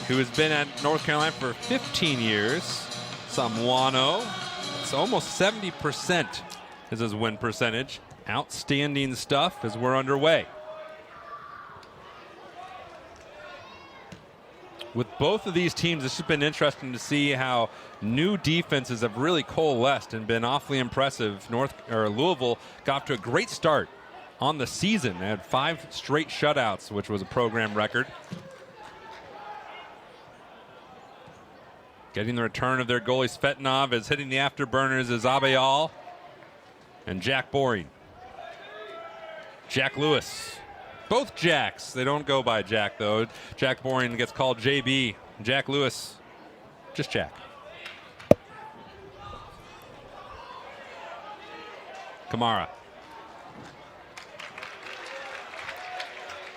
who has been at North Carolina for 15 years. Samuano. It's almost 70% is his win percentage. Outstanding stuff as we're underway. With both of these teams, it's just been interesting to see how new defenses have really coalesced and been awfully impressive. Louisville got off to a great start on the season. They had 5 straight shutouts, which was a program record. Getting the return of their goalie Svetnov is hitting the afterburners is Abayal and Jack Boring. Jack Lewis. Both Jacks. They don't go by Jack, though. Jack Boring gets called JB. Jack Lewis, just Jack. Kamara.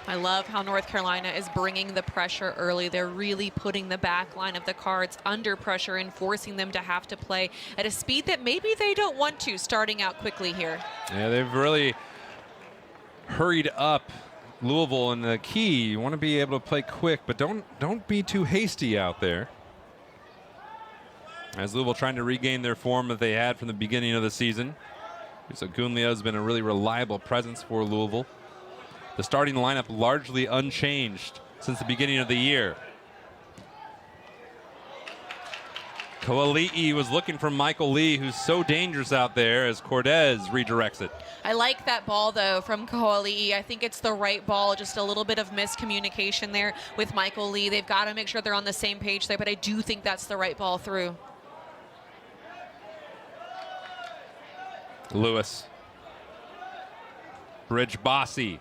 I love how North Carolina is bringing the pressure early. They're really putting the back line of the Cards under pressure and forcing them to have to play at a speed that maybe they don't want to, starting out quickly here. Yeah, they've really hurried up Louisville, and the key, you want to be able to play quick, but don't be too hasty out there. As Louisville trying to regain their form that they had from the beginning of the season. So Gunlia has been a really reliable presence for Louisville. The starting lineup largely unchanged since the beginning of the year. Koali'i was looking for Michael Lee, who's so dangerous out there, as Cortez redirects it. I like that ball, though, from Koali'i. I think it's the right ball, just a little bit of miscommunication there with Michael Lee. They've got to make sure they're on the same page there, but I do think that's the right ball through. Lewis. Bridge Bossy.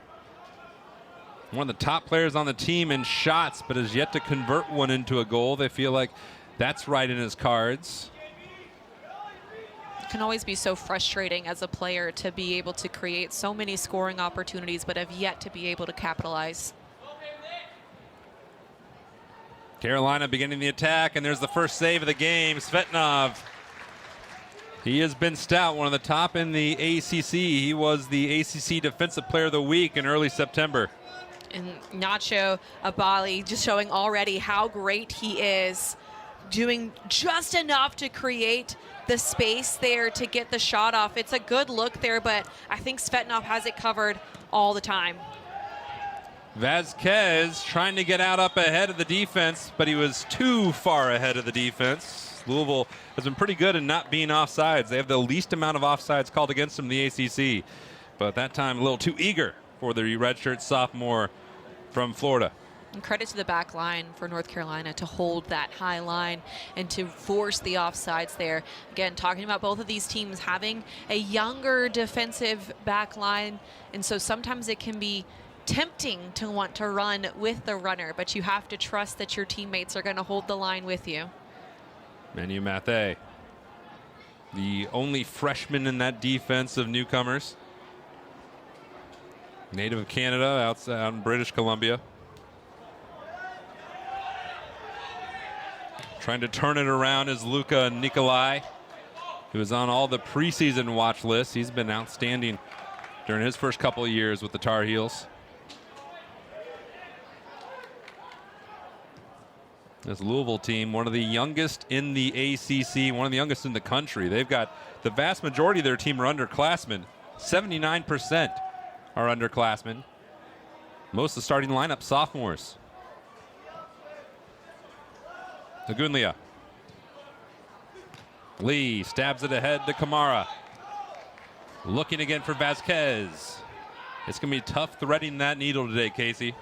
One of the top players on the team in shots, but has yet to convert one into a goal. They feel like that's right in his cards. It can always be so frustrating as a player to be able to create so many scoring opportunities, but have yet to be able to capitalize. Carolina beginning the attack, and there's the first save of the game. Svetnov. He has been stout, one of the top in the ACC. He was the ACC Defensive Player of the Week in early September. And Nacho Abali just showing already how great he is, doing just enough to create the space there to get the shot off. It's a good look there, but I think Svetnov has it covered all the time. Vasquez trying to get out up ahead of the defense, but he was too far ahead of the defense. Louisville has been pretty good in not being offsides. They have the least amount of offsides called against them in the ACC, but that time a little too eager for the redshirt sophomore from Florida. And credit to the back line for North Carolina to hold that high line and to force the offsides there. Again, talking about both of these teams having a younger defensive back line, and so sometimes it can be tempting to want to run with the runner, but you have to trust that your teammates are going to hold the line with you. Manu Mathé, the only freshman in that defense of newcomers. Native of Canada, out in British Columbia. Trying to turn it around is Luka Nikolai, who is on all the preseason watch lists. He's been outstanding during his first couple of years with the Tar Heels. This Louisville team, one of the youngest in the ACC, one of the youngest in the country. They've got the vast majority of their team are underclassmen. 79% are underclassmen. Most of the starting lineup sophomores. Agunlia. Lee stabs it ahead to Kamara. Looking again for Vasquez. It's going to be tough threading that needle today, Casey.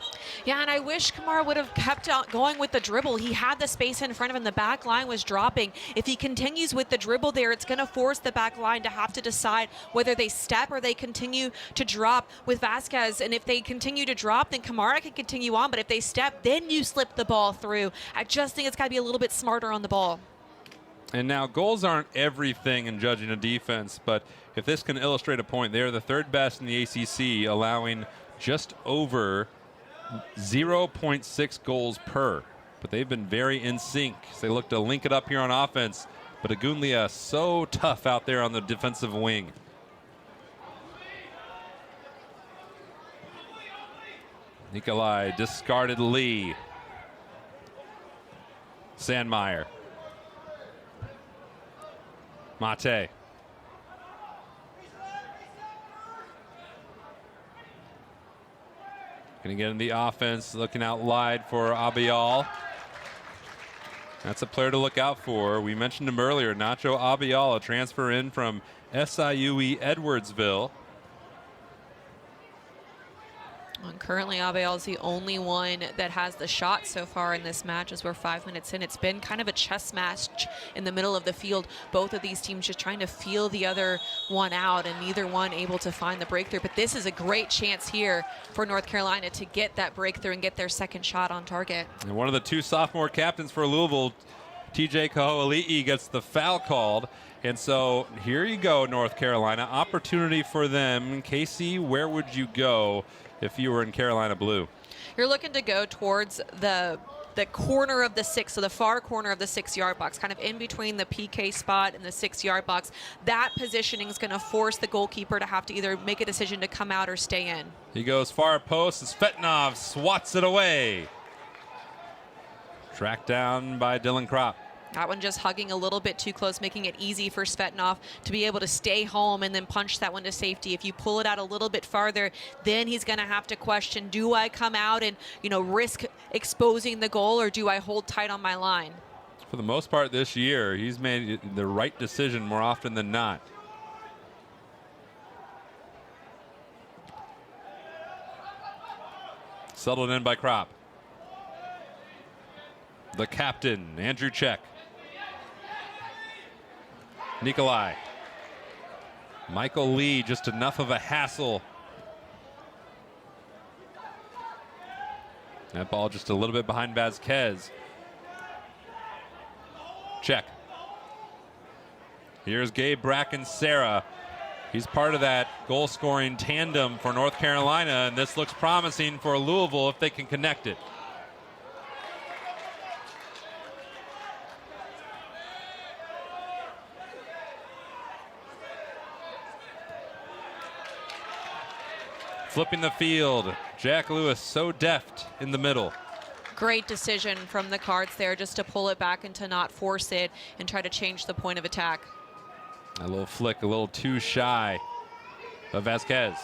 Yeah, and I wish Kamara would have kept going with the dribble. He had the space in front of him. The back line was dropping. If he continues with the dribble there, it's going to force the back line to have to decide whether they step or they continue to drop with Vasquez. And if they continue to drop, then Kamara can continue on. But if they step, then you slip the ball through. I just think it's got to be a little bit smarter on the ball. And now goals aren't everything in judging a defense, but if this can illustrate a point, they are the third best in the ACC, allowing just over 0.6 goals per. But they've been very in sync. So they look to link it up here on offense. But Agunlia so tough out there on the defensive wing. Nikolai discarded Lee. Sandmeyer. Mate. Going to get in the offense, looking out wide for Abial. That's a player to look out for. We mentioned him earlier, Nacho Abial, a transfer in from SIUE Edwardsville. And currently, Abial is the only one that has the shot so far in this match as we're 5 minutes in. It's been kind of a chess match in the middle of the field. Both of these teams just trying to feel the other one out, and neither one able to find the breakthrough. But this is a great chance here for North Carolina to get that breakthrough and get their second shot on target. And one of the two sophomore captains for Louisville, TJ Kaho'ali'i, gets the foul called. And so here you go, North Carolina. Opportunity for them. Casey, where would you go if you were in Carolina blue? You're looking to go towards the corner of the 6, so the far corner of the 6-yard box, kind of in between the PK spot and the 6-yard box. That positioning is going to force the goalkeeper to have to either make a decision to come out or stay in. He goes far post as Fetnov swats it away. Tracked down by Dylan Kropp. That one just hugging a little bit too close, making it easy for Svetnov to be able to stay home and then punch that one to safety. If you pull it out a little bit farther, then he's going to have to question, do I come out and, risk exposing the goal, or do I hold tight on my line? For the most part this year, he's made the right decision more often than not. Settled in by Kropp. The captain, Andrew Czech. Nikolai. Michael Lee, just enough of a hassle. That ball just a little bit behind Vasquez. Check. Here's Gabe Bracken Serra. He's part of that goal-scoring tandem for North Carolina, and this looks promising for Louisville if they can connect it. Flipping the field. Jack Lewis so deft in the middle. Great decision from the Cards there, just to pull it back and to not force it and try to change the point of attack. A little flick, a little too shy of Vasquez.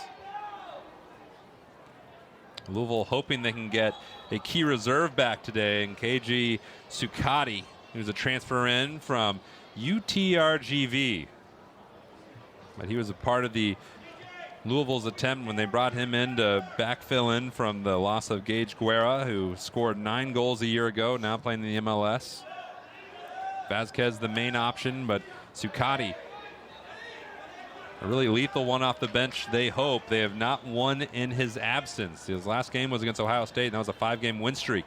Louisville hoping they can get a key reserve back today in KG Sukati, who's a transfer in from UTRGV. But he was a part of the Louisville's attempt when they brought him in to backfill in from the loss of Gage Guerra, who scored 9 goals a year ago, now playing in the MLS. Vasquez the main option, but Sukati, a really lethal one off the bench, they hope. They have not won in his absence. His last game was against Ohio State, and that was a 5-game win streak.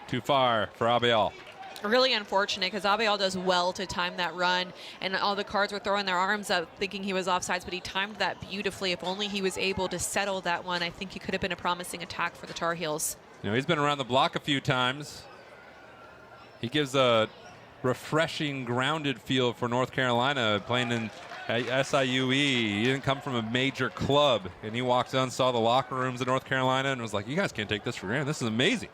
Too far for Abial. Really unfortunate, because Abial does well to time that run, and all the Cards were throwing their arms up thinking he was offsides, but he timed that beautifully. If only he was able to settle that one, I think he could have been a promising attack for the Tar Heels. He's been around the block a few times. He gives a refreshing, grounded feel for North Carolina, playing in SIUE. He didn't come from a major club, and he walked in, saw the locker rooms in North Carolina, and was like, you guys can't take this for granted. This is amazing.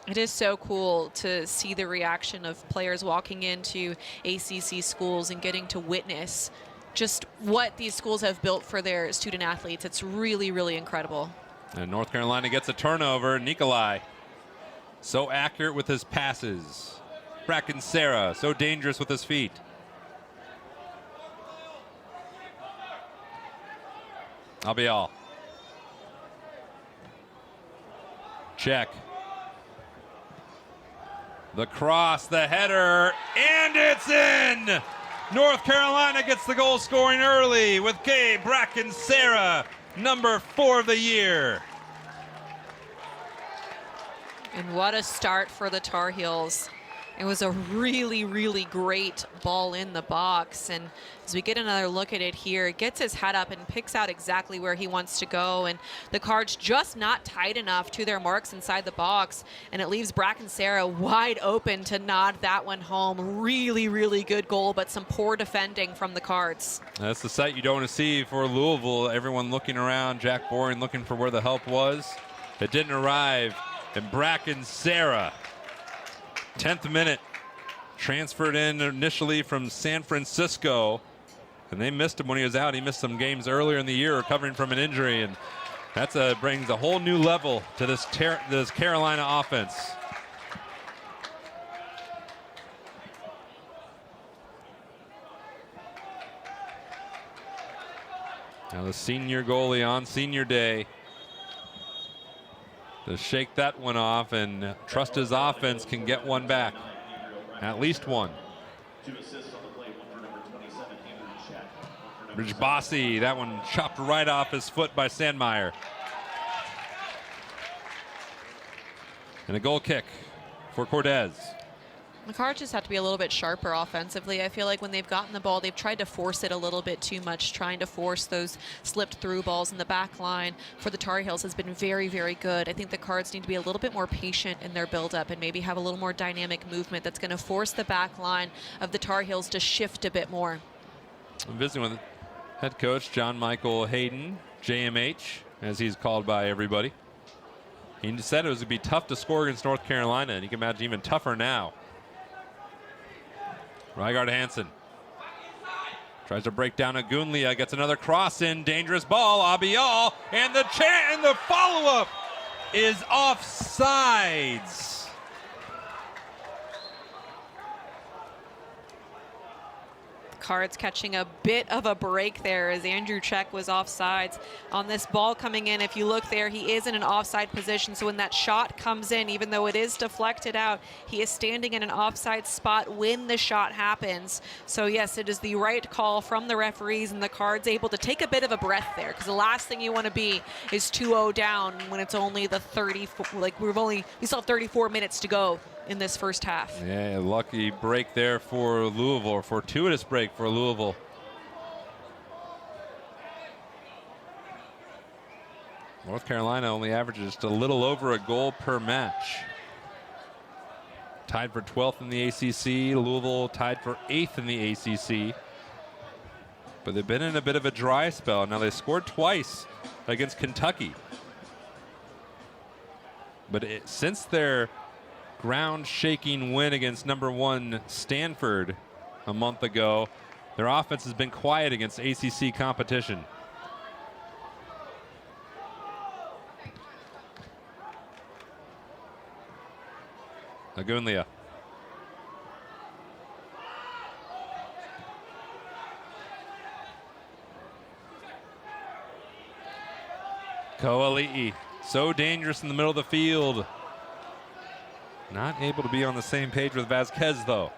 It is so cool to see the reaction of players walking into ACC schools and getting to witness just what these schools have built for their student athletes. It's really, really incredible. And North Carolina gets a turnover. Nikolai, so accurate with his passes. Bracken Serra, so dangerous with his feet. Abial. Check. The cross, the header, and it's in! North Carolina gets the goal scoring early with Gabe Bracken Serra, number 4 of the year. And what a start for the Tar Heels. It was a really, really great ball in the box. And as we get another look at it here, it gets his head up and picks out exactly where he wants to go. And the Cards just not tight enough to their marks inside the box. And it leaves Bracken Serra wide open to nod that one home. Really, really good goal, but some poor defending from the Cards. That's the sight you don't want to see for Louisville. Everyone looking around, Jack Boring looking for where the help was. It didn't arrive. And Bracken Serra, 10th minute, transferred in initially from San Francisco, and they missed him when he was out. He missed some games earlier in the year recovering from an injury, and that brings a whole new level to this Carolina offense. Now the senior goalie on senior day to shake that one off and trust his offense can get one back. At least one. Bridge Bossy, that one chopped right off his foot by Sandmeyer. And a goal kick for Cortez. The Cards just have to be a little bit sharper offensively. I feel like when they've gotten the ball, they've tried to force it a little bit too much, trying to force those slipped through balls in the back line for the Tar Heels has been very, very good. I think the Cards need to be a little bit more patient in their buildup and maybe have a little more dynamic movement that's going to force the back line of the Tar Heels to shift a bit more. I'm visiting with head coach John Michael Hayden, JMH, as he's called by everybody. He said it was going to be tough to score against North Carolina, and you can imagine even tougher now. Rygaard Hansen tries to break down Agunlia, gets another cross in, dangerous ball, Abial, and the follow-up is offsides. Cards catching a bit of a break there as Andrew Czech was offsides on this ball coming in. If you look there, he is in an offside position. So when that shot comes in, even though it is deflected out, he is standing in an offside spot when the shot happens. So yes, it is the right call from the referees, and the Cards able to take a bit of a breath there, because the last thing you want to be is 2-0 down when it's only the 34, like we still have 34 minutes to go in this first half. Yeah, lucky break there for Louisville, fortuitous break for Louisville. North Carolina only averages just a little over a goal per match. Tied for 12th in the ACC. Louisville tied for 8th in the ACC. But they've been in a bit of a dry spell. Now they scored twice against Kentucky. But since their ground-shaking win against #1 Stanford a month ago, their offense has been quiet against ACC competition. Agunlia. Koali'i, so dangerous in the middle of the field. Not able to be on the same page with Vasquez, though.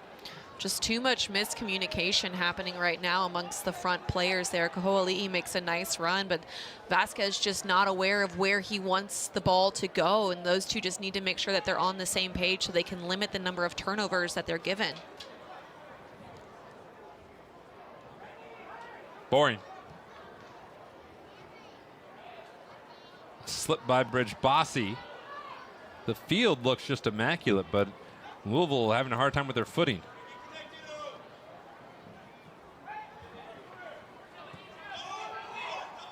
Just too much miscommunication happening right now amongst the front players there. Koali'i makes a nice run, but Vasquez just not aware of where he wants the ball to go, and those two just need to make sure that they're on the same page so they can limit the number of turnovers that they're given. Boring. Slipped by Bridge Bossy. The field looks just immaculate, but Louisville having a hard time with their footing.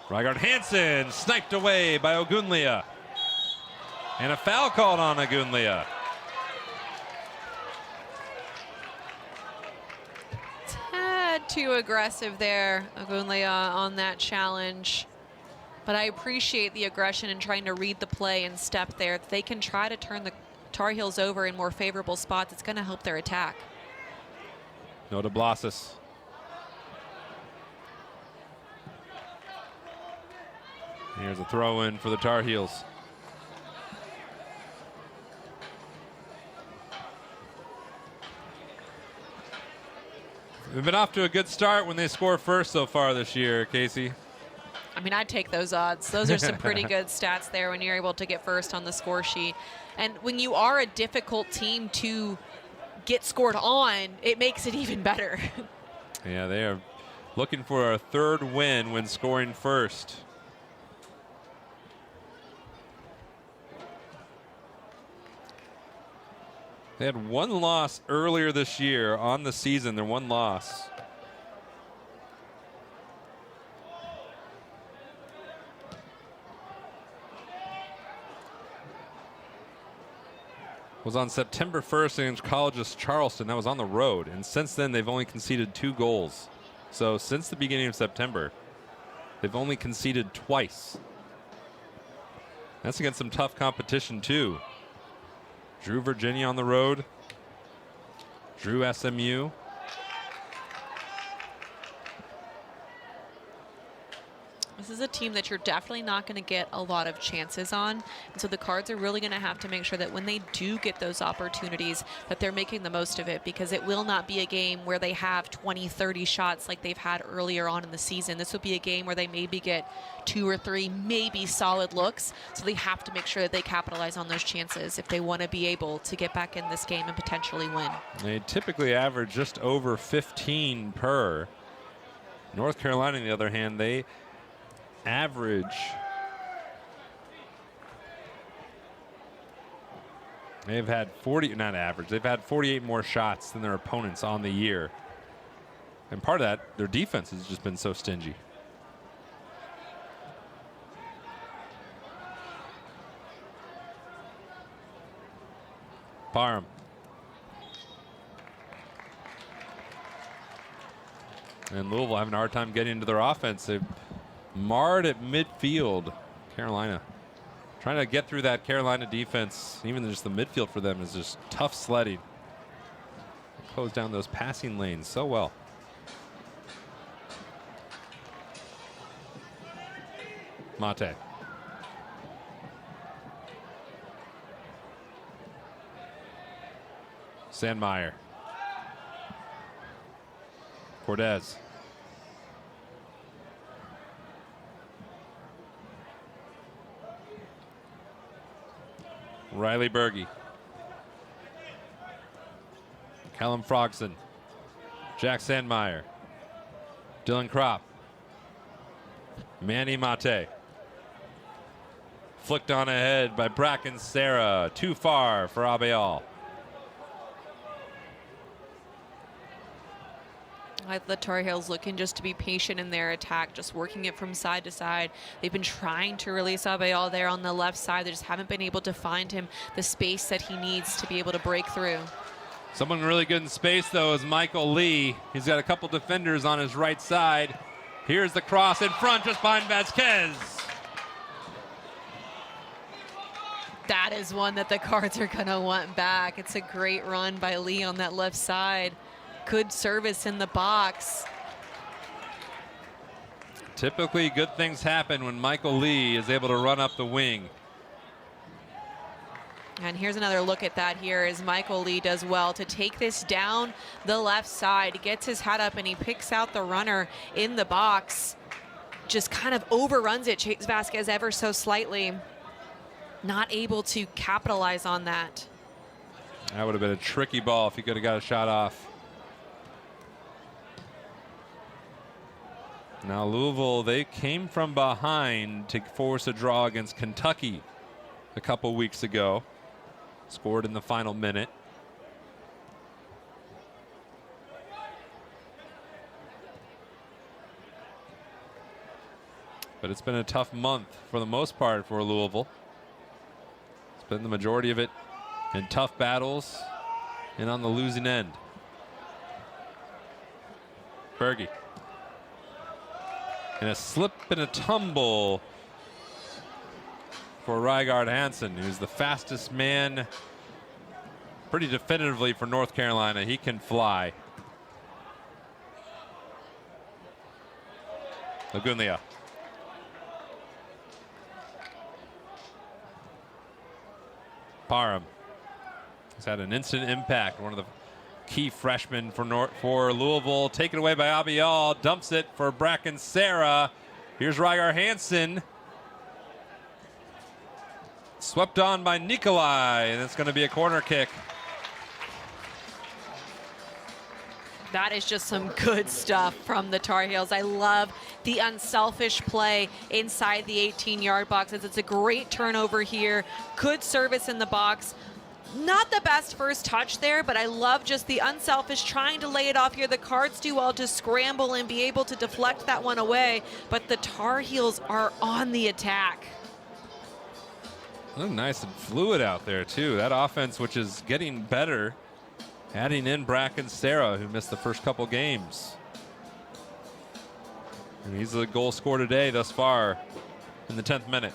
Rygaard Hansen sniped away by Agunlia. And a foul called on Agunlia. Tad too aggressive there, Agunlia, on that challenge. But I appreciate the aggression and trying to read the play and step there. If they can try to turn the Tar Heels over in more favorable spots, it's going to help their attack. Nota Blasis. Here's a throw in for the Tar Heels. We've been off to a good start when they score first so far this year, Casey. I mean, I'd take those odds. Those are some pretty good stats there when you're able to get first on the score sheet. And when you are a difficult team to get scored on, it makes it even better. Yeah, they are looking for a third win when scoring first. They had one loss earlier this year on the season. Their one loss. Was on September 1st against College's Charleston. That was on the road. And since then, they've only conceded 2 goals. So since the beginning of September, they've only conceded twice. That's against some tough competition, too. Drew Virginia on the road. Drew SMU. This is a team that you're definitely not going to get a lot of chances on. And so the Cards are really going to have to make sure that when they do get those opportunities, that they're making the most of it, because it will not be a game where they have 20, 30 shots like they've had earlier on in the season. This will be a game where they maybe get 2 or 3, maybe solid looks. So they have to make sure that they capitalize on those chances if they want to be able to get back in this game and potentially win. They typically average just over 15 per. North Carolina, on the other hand, they average they've had 48 more shots than their opponents on the year, and part of that, their defense has just been so stingy. Parham. And Louisville having a hard time getting into their offense. They've marred at midfield. Carolina trying to get through that Carolina defense. Even just the midfield for them is just tough sledding. They close down those passing lanes so well. Mate. Sandmeyer. Cortez. Riley Berge. Callum Frogson. Jack Sandmeyer. Dylan Kropp. Manny Mate. Flicked on ahead by Bracken Serra. Too far for Abeal. The Tar Heels looking just to be patient in their attack, just working it from side to side. They've been trying to release Abeal there on the left side. They just haven't been able to find him the space that he needs to be able to break through. Someone really good in space, though, is Michael Lee. He's got a couple defenders on his right side. Here's the cross in front, just behind Vasquez. That is one that the Cards are going to want back. It's a great run by Lee on that left side. Good service in the box. Typically, good things happen when Michael Lee is able to run up the wing. And here's another look at that here as Michael Lee does well to take this down the left side. Gets his head up and he picks out the runner in the box. Just kind of overruns it. Chase Vasquez ever so slightly. Not able to capitalize on that. That would have been a tricky ball if he could have got a shot off. Now Louisville, they came from behind to force a draw against Kentucky a couple weeks ago. Scored in the final minute. But it's been a tough month for the most part for Louisville. It's been the majority of it in tough battles and on the losing end. Berge. And a slip and a tumble for Rygaard Hansen, who's the fastest man pretty definitively for North Carolina. He can fly. Lagunia. Parham has had an instant impact. One of the key freshmen for Louisville. Taken away by Abeal. Dumps it for Bracken Serra. Here's Rygaard Hansen. Swept on by Nikolai, and it's going to be a corner kick. That is just some good stuff from the Tar Heels. I love the unselfish play inside the 18-yard box. It's a great turnover here. Good service in the box. Not the best first touch there, but I love just the unselfish trying to lay it off here. The Cards do well to scramble and be able to deflect that one away, but the Tar Heels are on the attack. Look nice and fluid out there, too. That offense, which is getting better, adding in Bracken Serra, who missed the first couple games. And he's the goal scorer today thus far in the 10th minute.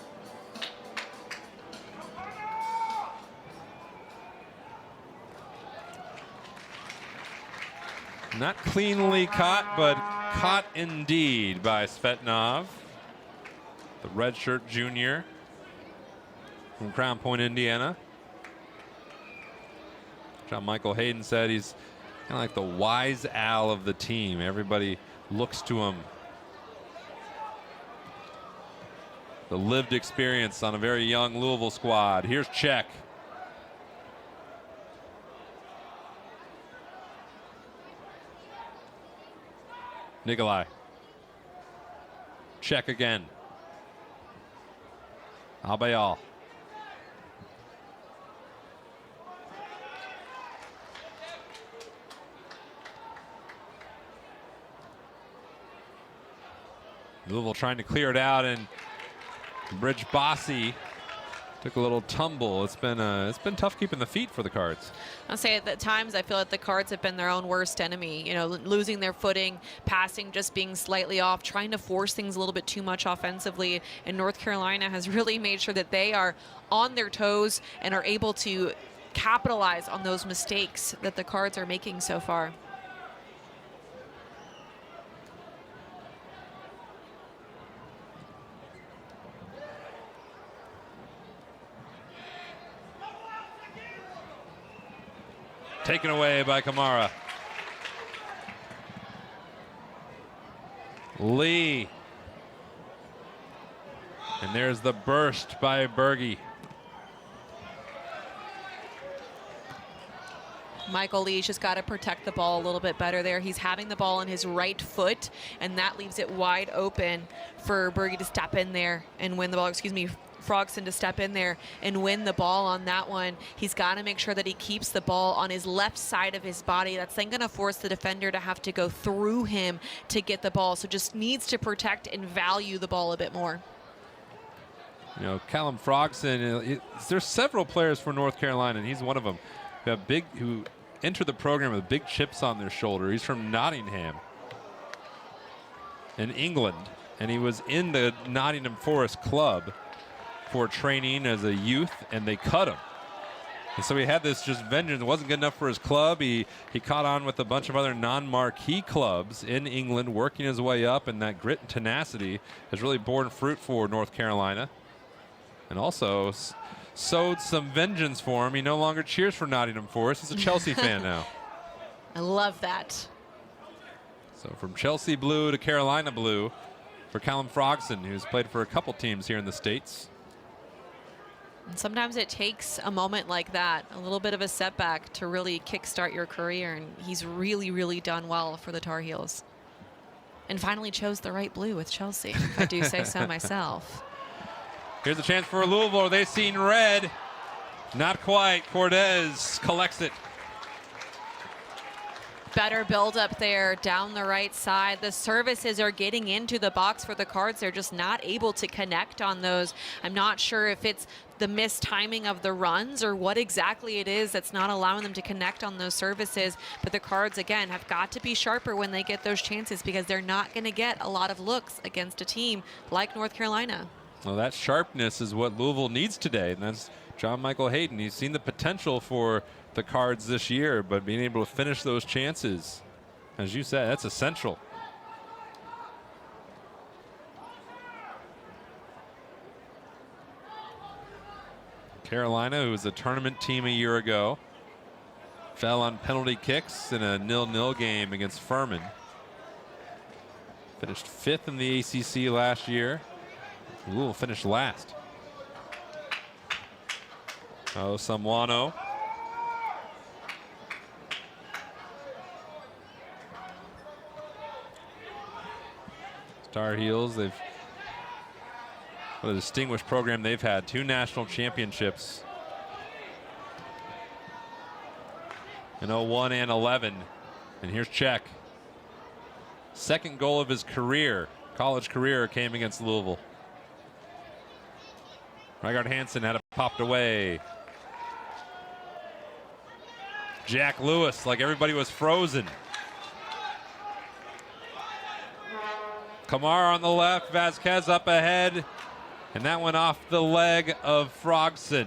Not cleanly caught, but caught indeed by Svetnov, the redshirt junior from Crown Point, Indiana. John Michael Hayden said he's kind of like the wise owl of the team. Everybody looks to him. The lived experience on a very young Louisville squad. Here's Czech. Nikolai. Check again. Albayal. Louisville trying to clear it out, and Bridge Bossy took a little tumble. It's been tough keeping the feet for the Cards. I'll say at times I feel like the Cards have been their own worst enemy. You know, losing their footing, passing just being slightly off, trying to force things a little bit too much offensively. And North Carolina has really made sure that they are on their toes and are able to capitalize on those mistakes that the Cards are making so far. Taken away by Kamara. Lee. And there's the burst by Berge. Michael Lee's just got to protect the ball a little bit better there. He's having the ball on his right foot, and that leaves it wide open for Berge to step in there and win the ball. Excuse me, Frogson to step in there and win the ball on that one. He's got to make sure that he keeps the ball on his left side of his body. That's then going to force the defender to have to go through him to get the ball. So just needs to protect and value the ball a bit more. You know, Callum Frogson, there's several players for North Carolina, and he's one of them who entered the program with big chips on their shoulder. He's from Nottingham in England, and he was in the Nottingham Forest Club for training as a youth, and they cut him. And so he had this just vengeance. It wasn't good enough for his club. He caught on with a bunch of other non-marquee clubs in England, working his way up, and that grit and tenacity has really borne fruit for North Carolina. And also sowed some vengeance for him. He no longer cheers for Nottingham Forest. He's a Chelsea fan now. I love that. So from Chelsea blue to Carolina blue for Callum Frogson, who's played for a couple teams here in the States. And sometimes it takes a moment like that, a little bit of a setback, to really kickstart your career, and he's really, really done well for the Tar Heels. And finally chose the right blue with Chelsea, if I do say so myself. Here's a chance for Louisville. They've seen red. Not quite. Cortez collects it. Better build up there down the right side. The services are getting into the box for the Cards. They're just not able to connect on those. I'm not sure if it's the missed timing of the runs or what exactly it is that's not allowing them to connect on those services. But the Cards, again, have got to be sharper when they get those chances, because they're not going to get a lot of looks against a team like North Carolina. Well, that sharpness is what Louisville needs today, and that's John Michael Hayden. He's seen the potential for the Cards this year, but being able to finish those chances, as you said, that's essential. Carolina, who was a tournament team a year ago, fell on penalty kicks in a 0-0 game against Furman. Finished 5th in the ACC last year. Louisville finished last. Oh, Samuano. Tar Heels, what a distinguished program they've had. 2 national championships in 01 and 11. And here's Czech. Second goal of his career, college career, came against Louisville. Rygaard Hansen had it popped away. Jack Lewis, like everybody was frozen. Kamar on the left, Vasquez up ahead, and that went off the leg of Frogson.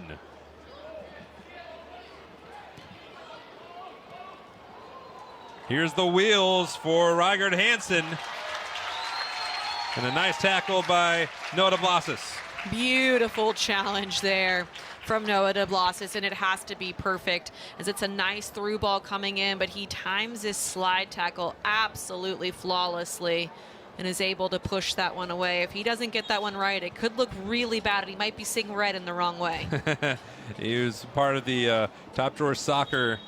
Here's the wheels for Rygaard Hansen. And a nice tackle by Noah DeBlasis. Beautiful challenge there from Noah DeBlasis, and it has to be perfect as it's a nice through ball coming in, but he times his slide tackle absolutely flawlessly and is able to push that one away. If he doesn't get that one right, it could look really bad, and he might be seeing red in the wrong way. He was part of the Top Drawer Soccer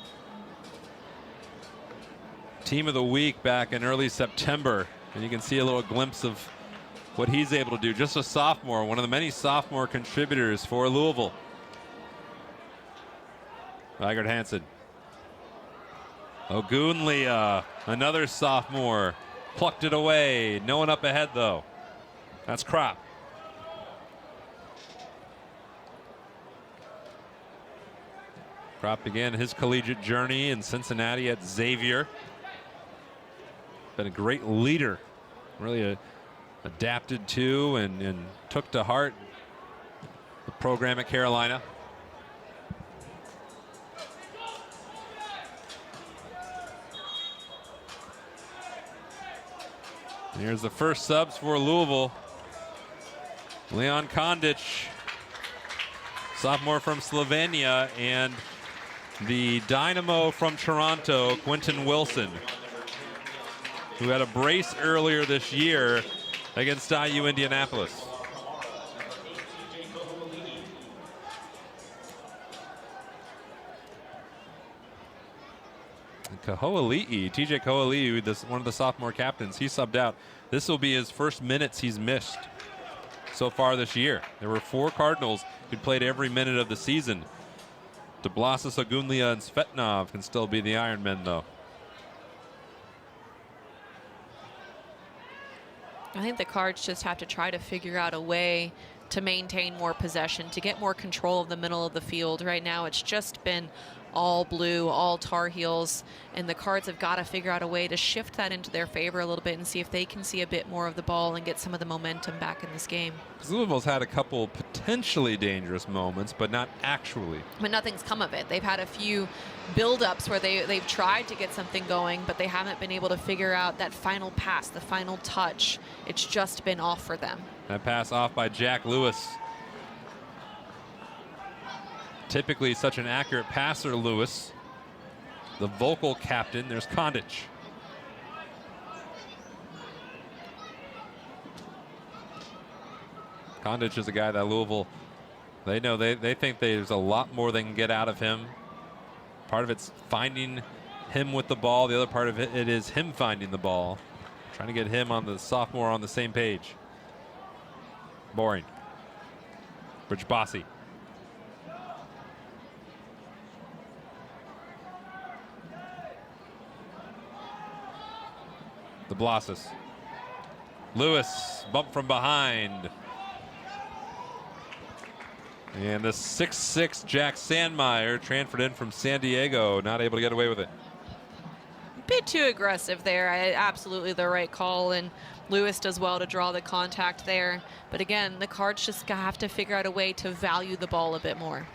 Team of the Week back in early September, and you can see a little glimpse of what he's able to do. Just a sophomore, one of the many sophomore contributors for Louisville. Rygaard Hansen. Ogunlia, another sophomore, plucked it away. No one up ahead, though. That's Kropp. Kropp began his collegiate journey in Cincinnati at Xavier. Been a great leader. Really adapted to and took to heart the program at Carolina. And here's the first subs for Louisville. Leon Kondic, sophomore from Slovenia, and the Dynamo from Toronto, Quentin Wilson, who had a brace earlier this year against IU Indianapolis. TJ Koali'i, one of the sophomore captains, he subbed out. This will be his first minutes he's missed so far this year. There were 4 Cardinals who played every minute of the season. DeBlasis, Ogunlia, and Svetnov can still be the Iron Men, though. I think the Cards just have to try to figure out a way to maintain more possession, to get more control of the middle of the field. Right now, it's just been all blue, all Tar Heels, and the Cards have got to figure out a way to shift that into their favor a little bit and see if they can see a bit more of the ball and get some of the momentum back in this game. Louisville's had a couple potentially dangerous moments, but not actually. But nothing's come of it. They've had a few build-ups where they've tried to get something going, but they haven't been able to figure out that final pass, the final touch. It's just been off for them. That pass off by Jack Lewis. Typically such an accurate passer, Lewis. The vocal captain, there's Kondic. Kondic is a guy that Louisville, they know they think there's a lot more they can get out of him. Part of it's finding him with the ball. The other part of it is him finding the ball. Trying to get him on the sophomore on the same page. Boring. Bridgebossi. DeBlasis. Lewis, bump from behind. And the 6'6" Jack Sandmeyer, transferred in from San Diego, not able to get away with it. A bit too aggressive there. Absolutely the right call, and Lewis does well to draw the contact there. But again, the Cards just have to figure out a way to value the ball a bit more.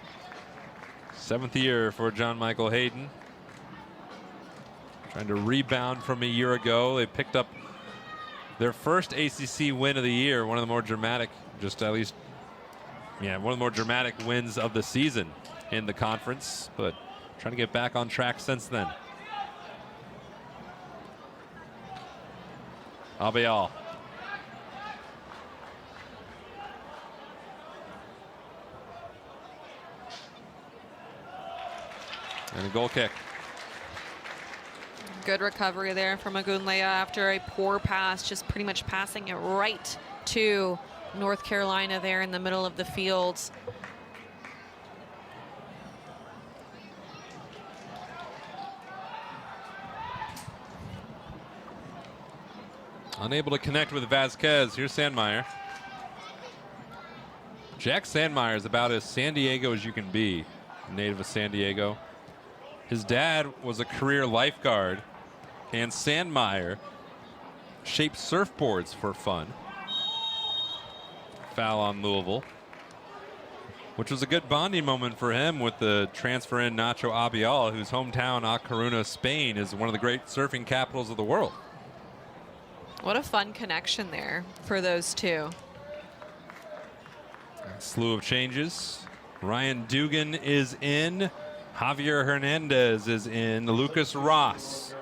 7th year for John Michael Hayden. Trying to rebound from a year ago. They picked up their first ACC win of the year, one of the more dramatic, one of the more dramatic wins of the season in the conference, but trying to get back on track since then. Abial. And a goal kick. Good recovery there from Agunlea after a poor pass, just pretty much passing it right to North Carolina there in the middle of the field. Unable to connect with Vasquez. Here's Sandmeyer. Jack Sandmeyer is about as San Diego as you can be, native of San Diego. His dad was a career lifeguard, and Sandmeyer shaped surfboards for fun. Foul on Louisville, which was a good bonding moment for him with the transfer in Nacho Abial, whose hometown, A Coruña, Spain, is one of the great surfing capitals of the world. What a fun connection there for those two. A slew of changes. Ryan Dugan is in. Javier Hernandez is in. Lucas Ross.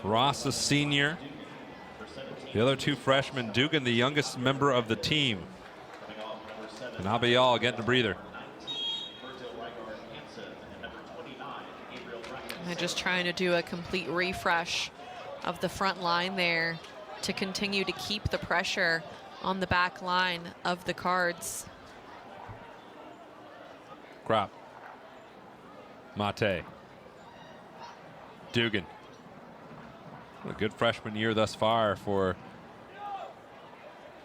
Ross, a senior. The other two freshmen, Dugan, the youngest member of the team. And Abial getting a breather. They're just trying to do a complete refresh of the front line there to continue to keep the pressure on the back line of the Cards. Crop. Mate. Dugan. What a good freshman year thus far for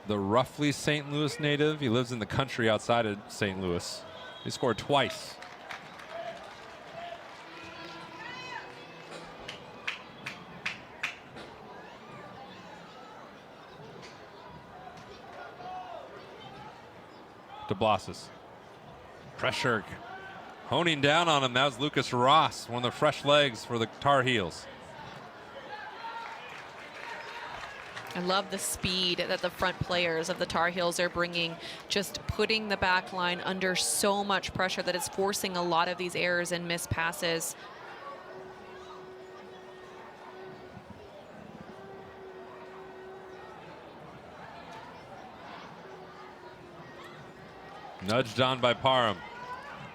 the roughly St. Louis native. He lives in the country outside of St. Louis. He scored twice. DeBlasis. Pressure honing down on him. That was Lucas Ross, one of the fresh legs for the Tar Heels. I love the speed that the front players of the Tar Heels are bringing, just putting the back line under so much pressure that it's forcing a lot of these errors and missed passes. Nudged on by Parham.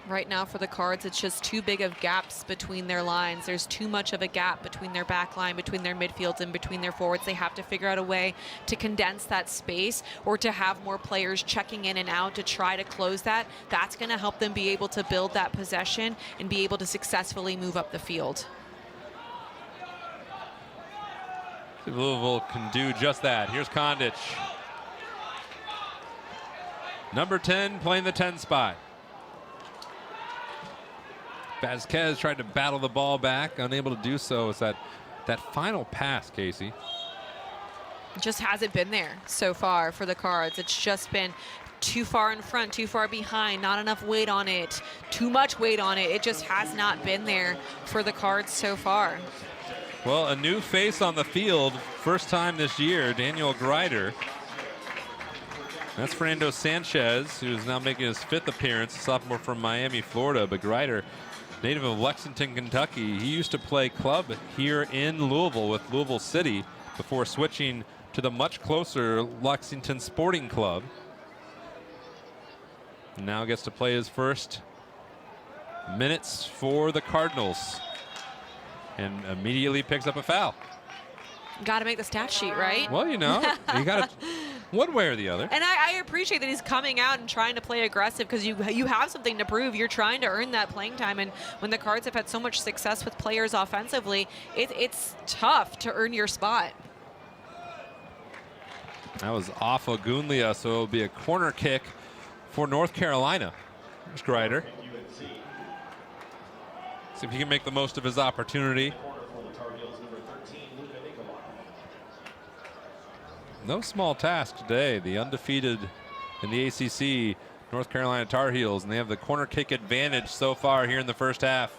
Right now for the Cards, it's just too big of gaps between their lines. There's too much of a gap between their back line, between their midfields, and between their forwards. They have to figure out a way to condense that space or to have more players checking in and out to try to close that. That's going to help them be able to build that possession and be able to successfully move up the field. Louisville can do just that. Here's Kondich. Number 10 playing the 10 spot. Vasquez tried to battle the ball back, unable to do so. It's that final pass, Casey. Just hasn't been there so far for the Cards. It's just been too far in front, too far behind, not enough weight on it, too much weight on it. It just has not been there for the Cards so far. Well, a new face on the field, first time this year, Daniel Greider. That's Fernando Sanchez, who's now making his 5th appearance, a sophomore from Miami, Florida. But Greider, native of Lexington, Kentucky, he used to play club here in Louisville with Louisville City before switching to the much closer Lexington Sporting Club. Now gets to play his first minutes for the Cardinals and immediately picks up a foul. Got to make the stat sheet, right? Well, you know, you got to one way or the other. And I appreciate that he's coming out and trying to play aggressive because you have something to prove. You're trying to earn that playing time. And when the Cards have had so much success with players offensively, it's tough to earn your spot. That was off Agunlea, so it'll be a corner kick for North Carolina. There's Greider. See if he can make the most of his opportunity. No small task today. The undefeated in the ACC, North Carolina Tar Heels, and they have the corner kick advantage so far here in the first half.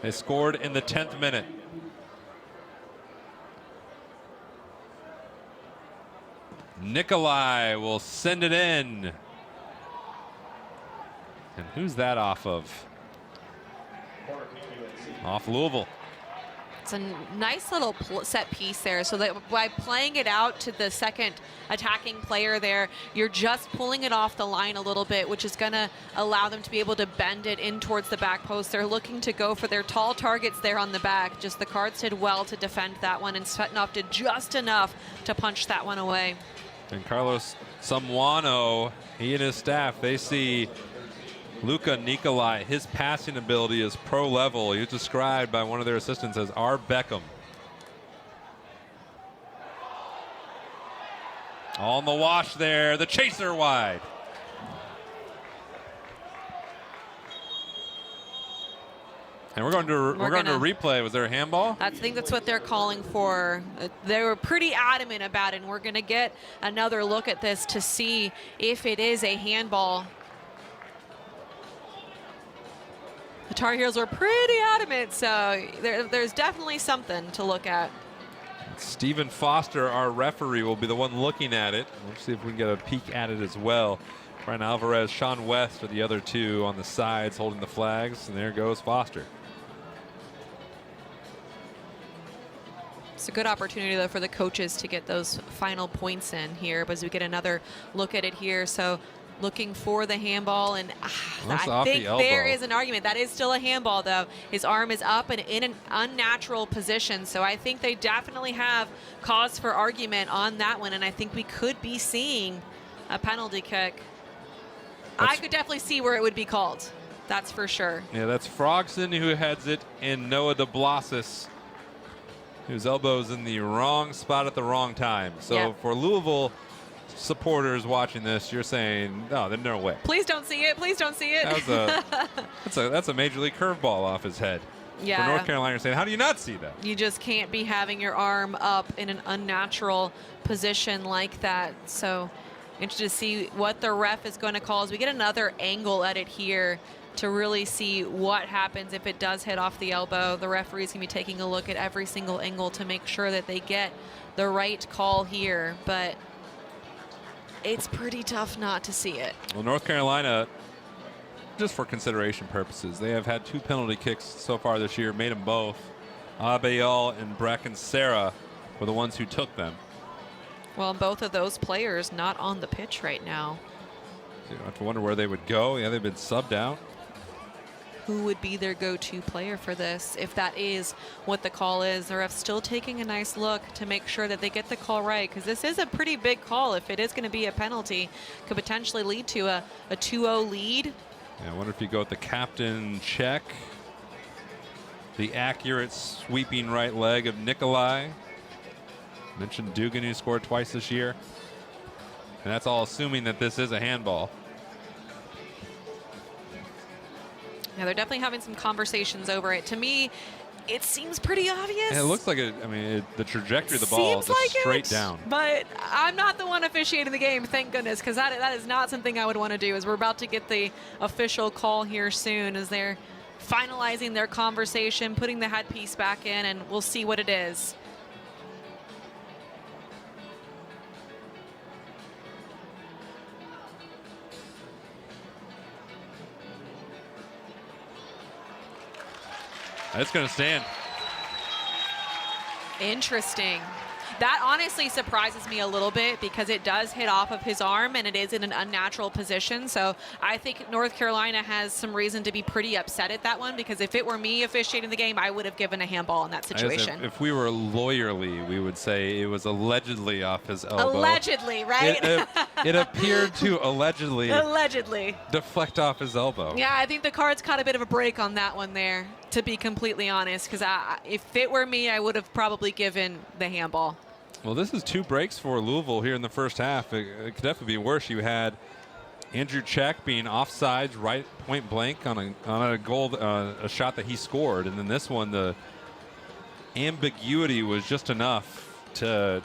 They scored in the 10th minute. Nikolai will send it in. And who's that off of? Off Louisville. It's a nice little set piece there, so that by playing it out to the second attacking player there, you're just pulling it off the line a little bit, which is going to allow them to be able to bend it in towards the back post. They're looking to go for their tall targets there on the back. Just the Cards did well to defend that one, and Svetnov did just enough to punch that one away. And Carlos Samuano, he and his staff, they see Luka Nikolai. His passing ability is pro level. He was described by one of their assistants as our Beckham. On the wash there, the chaser wide. And we're going to replay. Was there a handball? I think that's what they're calling for. They were pretty adamant about it, and we're going to get another look at this to see if it is a handball. The Tar Heels were pretty adamant, so there's definitely something to look at. Stephen Foster, our referee, will be the one looking at it. We'll see if we can get a peek at it as well. Brian Alvarez, Sean West are the other two on the sides holding the flags, and there goes Foster. It's a good opportunity, though, for the coaches to get those final points in here, but as we get another look at it here. So looking for the handball, and I think there is an argument. That is still a handball, though. His arm is up and in an unnatural position, so I think they definitely have cause for argument on that one, and I think we could be seeing a penalty kick. I could definitely see where it would be called. That's for sure. Yeah, that's Frogson who heads it, and Noah DeBlasis, whose elbow's in the wrong spot at the wrong time. So for Louisville supporters watching this, you're saying, no, there's no way. Please don't see it. Please don't see it. That's a major league curveball off his head. Yeah. For North Carolina, you're saying, how do you not see that? You just can't be having your arm up in an unnatural position like that. So interested to see what the ref is going to call as we get another angle at it here to really see what happens if it does hit off the elbow. The referee's going to be taking a look at every single angle to make sure that they get the right call here. But it's pretty tough not to see it. Well, North Carolina, just for consideration purposes, they have had 2 penalty kicks so far this year, made them both. Abayal and Bracken Serra were the ones who took them. Well, both of those players not on the pitch right now. So you have to wonder where they would go. Yeah, they've been subbed out. Who would be their go-to player for this, if that is what the call is? The ref's still taking a nice look to make sure that they get the call right, because this is a pretty big call. If it is going to be a penalty, could potentially lead to a 2-0 lead. Yeah, I wonder if you go with the captain check. The accurate sweeping right leg of Nikolai. Mentioned Dugan, who scored twice this year. And that's all assuming that this is a handball. Yeah, they're definitely having some conversations over it. To me, it seems pretty obvious. And it looks like the trajectory of the ball is just straight down. But I'm not the one officiating the game, thank goodness, because that is not something I would want to do. As we're about to get the official call here soon as they're finalizing their conversation, putting the headpiece back in, and we'll see what it is. It's going to stand. Interesting. That honestly surprises me a little bit because it does hit off of his arm and it is in an unnatural position. So I think North Carolina has some reason to be pretty upset at that one, because if it were me officiating the game, I would have given a handball in that situation. If we were lawyerly, we would say it was allegedly off his elbow. Allegedly, right? It appeared to allegedly deflect off his elbow. Yeah, I think the Cards caught a bit of a break on that one there, to be completely honest, because if it were me, I would have probably given the handball. Well, this is 2 breaks for Louisville here in the first half. It could definitely be worse. You had Andrew Czech being offsides right point blank on a goal, a shot that he scored, and then this one, the ambiguity was just enough to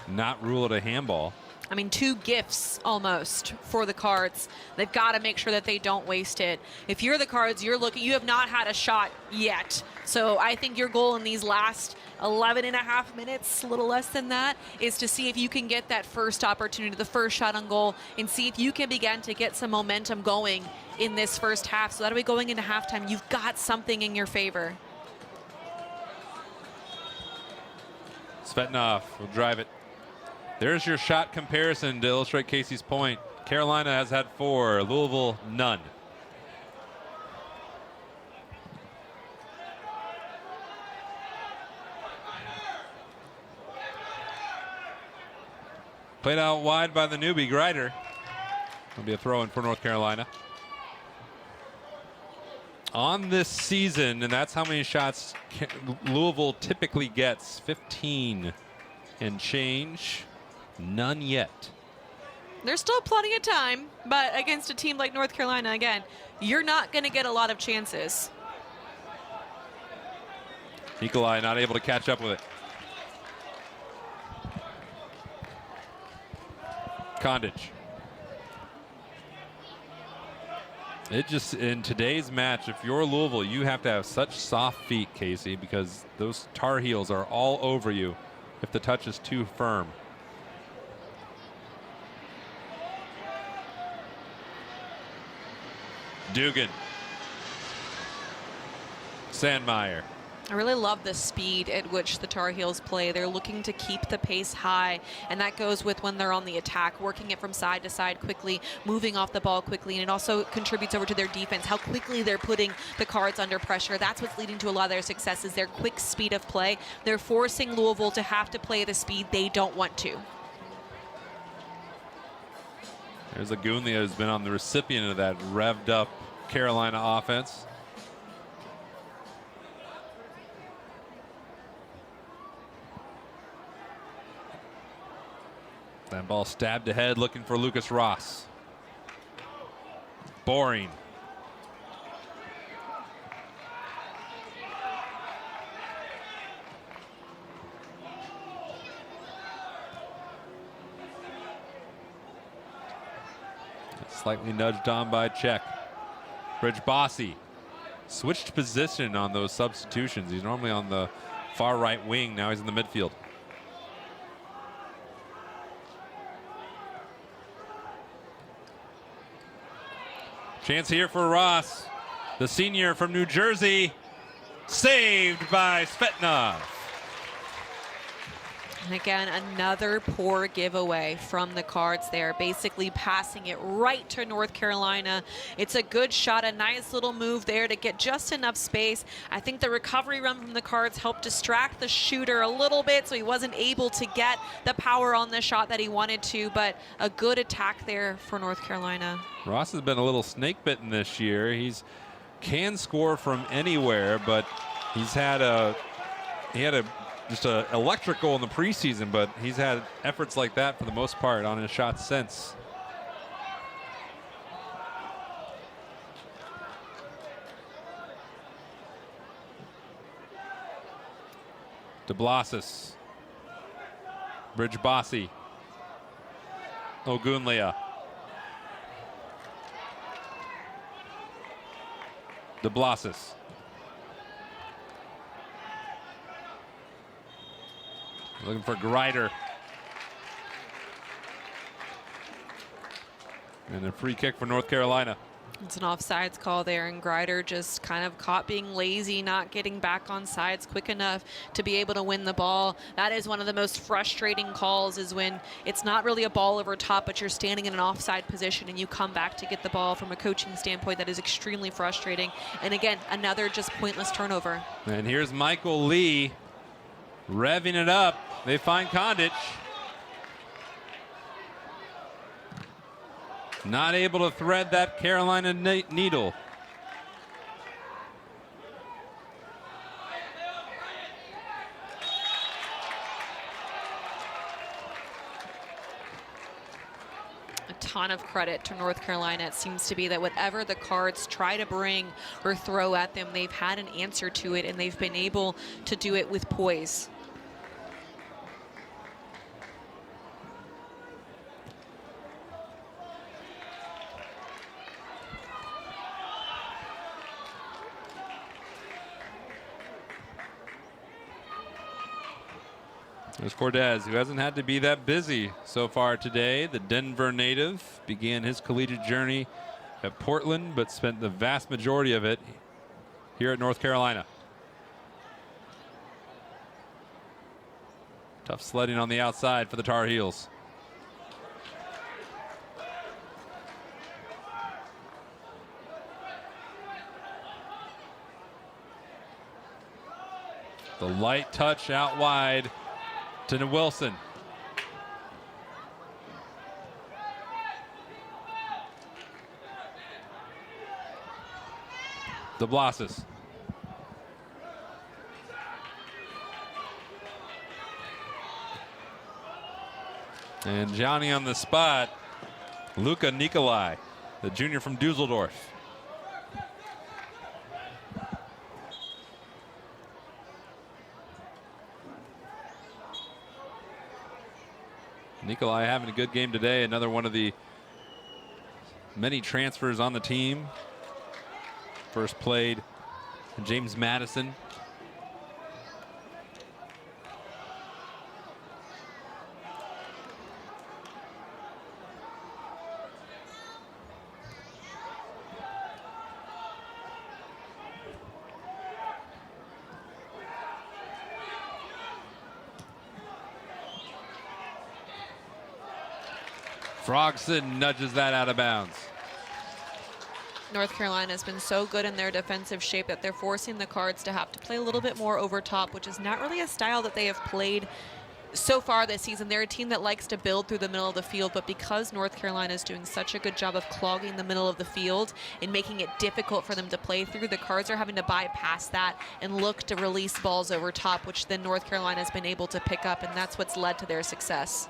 not rule it a handball. I mean, 2 gifts almost for the Cards. They've got to make sure that they don't waste it. If you're the Cards, you have not had a shot yet. So I think your goal in these last 11 and a half minutes, a little less than that, is to see if you can get that first opportunity, the first shot on goal, and see if you can begin to get some momentum going in this first half. So that way, going into halftime, you've got something in your favor. Svetnov will drive it. There's your shot comparison to illustrate Casey's point. Carolina has had 4, Louisville none. Played out wide by the newbie, Greider. It'll be a throw-in for North Carolina. On this season, and that's how many shots Louisville typically gets, 15 and change. None yet. There's still plenty of time, but against a team like North Carolina, again, you're not going to get a lot of chances. Nikolai not able to catch up with it. Kondic. It just, in today's match, if you're Louisville, you have to have such soft feet, Casey, because those Tar Heels are all over you if the touch is too firm. Dugan. Sandmeyer. I really love the speed at which the Tar Heels play. They're looking to keep the pace high, and that goes with when they're on the attack, working it from side to side quickly, moving off the ball quickly, and it also contributes over to their defense, how quickly they're putting the Cards under pressure. That's what's leading to a lot of their successes, their quick speed of play. They're forcing Louisville to have to play the speed they don't want to. There's Agunlia who's been on the recipient of that revved up Carolina offense. That ball stabbed ahead, looking for Lucas Ross. Boring. Slightly nudged on by Czech. Bridge Bossy switched position on those substitutions. He's normally on the far right wing. Now he's in the midfield. Chance here for Ross, the senior from New Jersey, saved by Svetnov. And again, another poor giveaway from the Cards there, basically passing it right to North Carolina. It's a good shot, a nice little move there to get just enough space. I think the recovery run from the Cards helped distract the shooter a little bit, so he wasn't able to get the power on the shot that he wanted to, but a good attack there for North Carolina. Ross has been a little snake bitten this year. He's can score from anywhere, but he had just an electric goal in the preseason, but he's had efforts like that for the most part on his shots since. DeBlasis. Bridge Bossy. Ogunlea. DeBlasis. Looking for Greider. And a free kick for North Carolina. It's an offsides call there, and Greider just kind of caught being lazy, not getting back on sides quick enough to be able to win the ball. That is one of the most frustrating calls, is when it's not really a ball over top, but you're standing in an offside position and you come back to get the ball. From a coaching standpoint, that is extremely frustrating. And again, another just pointless turnover. And here's Michael Lee revving it up. They find Kondic. Not able to thread that Carolina needle. A ton of credit to North Carolina. It seems to be that whatever the Cards try to bring or throw at them, they've had an answer to it, and they've been able to do it with poise. There's Cortez, who hasn't had to be that busy so far today. The Denver native began his collegiate journey at Portland, but spent the vast majority of it here at North Carolina. Tough sledding on the outside for the Tar Heels. The light touch out wide to Wilson. DeBlasis. And Johnny on the spot. Luka Nikolai, the junior from Dusseldorf. Nikolai having a good game today. Another one of the many transfers on the team. First played James Madison. Frogson nudges that out of bounds. North Carolina has been so good in their defensive shape that they're forcing the Cards to have to play a little bit more over top, which is not really a style that they have played so far this season. They're a team that likes to build through the middle of the field, but because North Carolina is doing such a good job of clogging the middle of the field and making it difficult for them to play through, the Cards are having to bypass that and look to release balls over top, which then North Carolina has been able to pick up, and that's what's led to their success.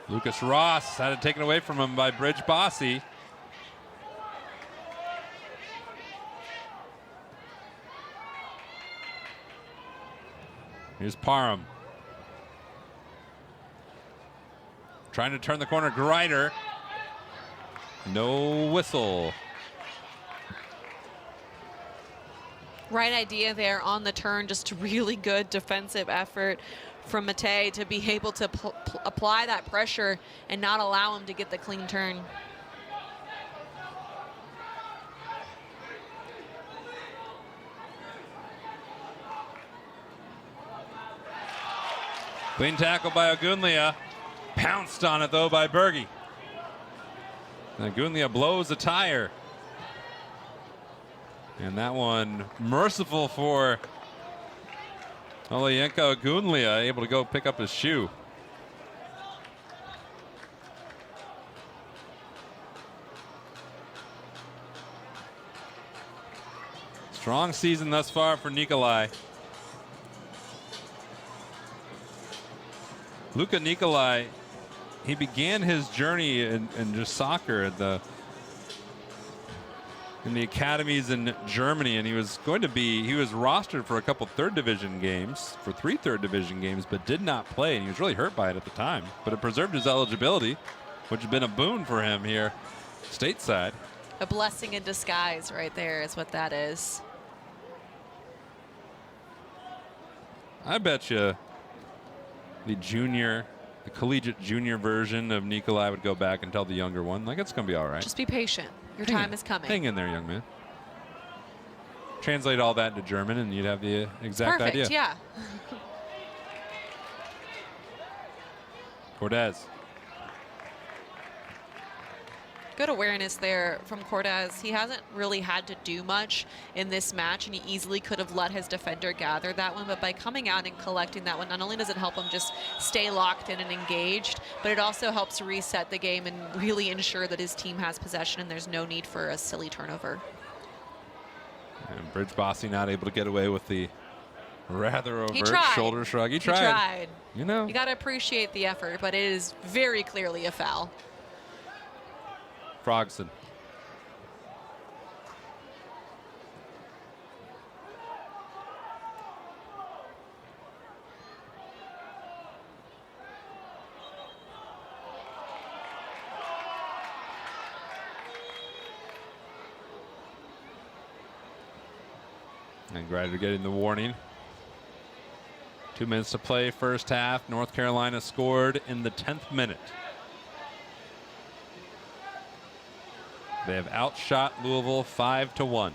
Lucas Ross had it taken away from him by Bridge Bossy. Here's Parham. Trying to turn the corner, Greider. No whistle. Right idea there on the turn, just really good defensive effort from Matei to be able to apply that pressure and not allow him to get the clean turn. Clean tackle by Ogunlia. Pounced on it though by Berge. Ogunlia blows a tire. And that one merciful for Oleyenka Ogunlia, able to go pick up his shoe. Strong season thus far for Nikolai. Luka Nikolai, he began his journey in just soccer at in the academies in Germany, and he was rostered for a couple third division games, for 3 third division games, but did not play, and he was really hurt by it at the time. But it preserved his eligibility, which has been a boon for him here stateside. A blessing in disguise right there is what that is. I bet you the collegiate junior version of Nikolai would go back and tell the younger one, like, it's going to be all right. Just be patient. Your time is coming. Hang in there, young man. Translate all that into German and you'd have the exact idea. Perfect, yeah. Cortez. Good awareness there from Cortez. He hasn't really had to do much in this match, and he easily could have let his defender gather that one, but by coming out and collecting that one, not only does it help him just stay locked in and engaged, but it also helps reset the game and really ensure that his team has possession and there's no need for a silly turnover. And Bridge Bossy not able to get away with the rather overt shoulder shrug. He tried. You know. You got to appreciate the effort, but it is very clearly a foul. Frogson. And Greider getting the warning. 2 minutes to play first half. North Carolina scored in the 10th minute. They have outshot Louisville 5-1.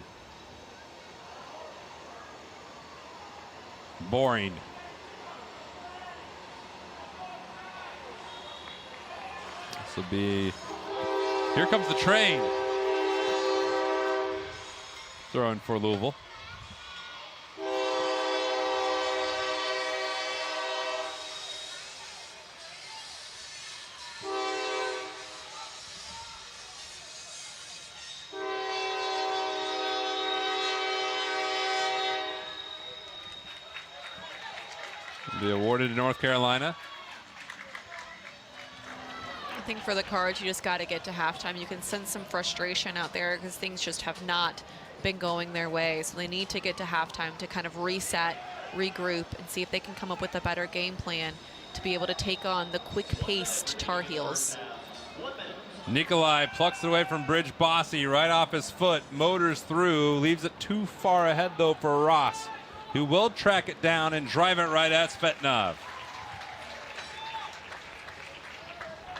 Boring. This will be, here comes the train. Throwing for Louisville. Be awarded to North Carolina. I think for the Cards, you just got to get to halftime. You can sense some frustration out there because things just have not been going their way. So they need to get to halftime to kind of reset, regroup, and see if they can come up with a better game plan to be able to take on the quick-paced Tar Heels. Nikolai plucks it away from Bridge Bossy right off his foot, motors through, leaves it too far ahead though for Ross, who will track it down and drive it right at Svetnov.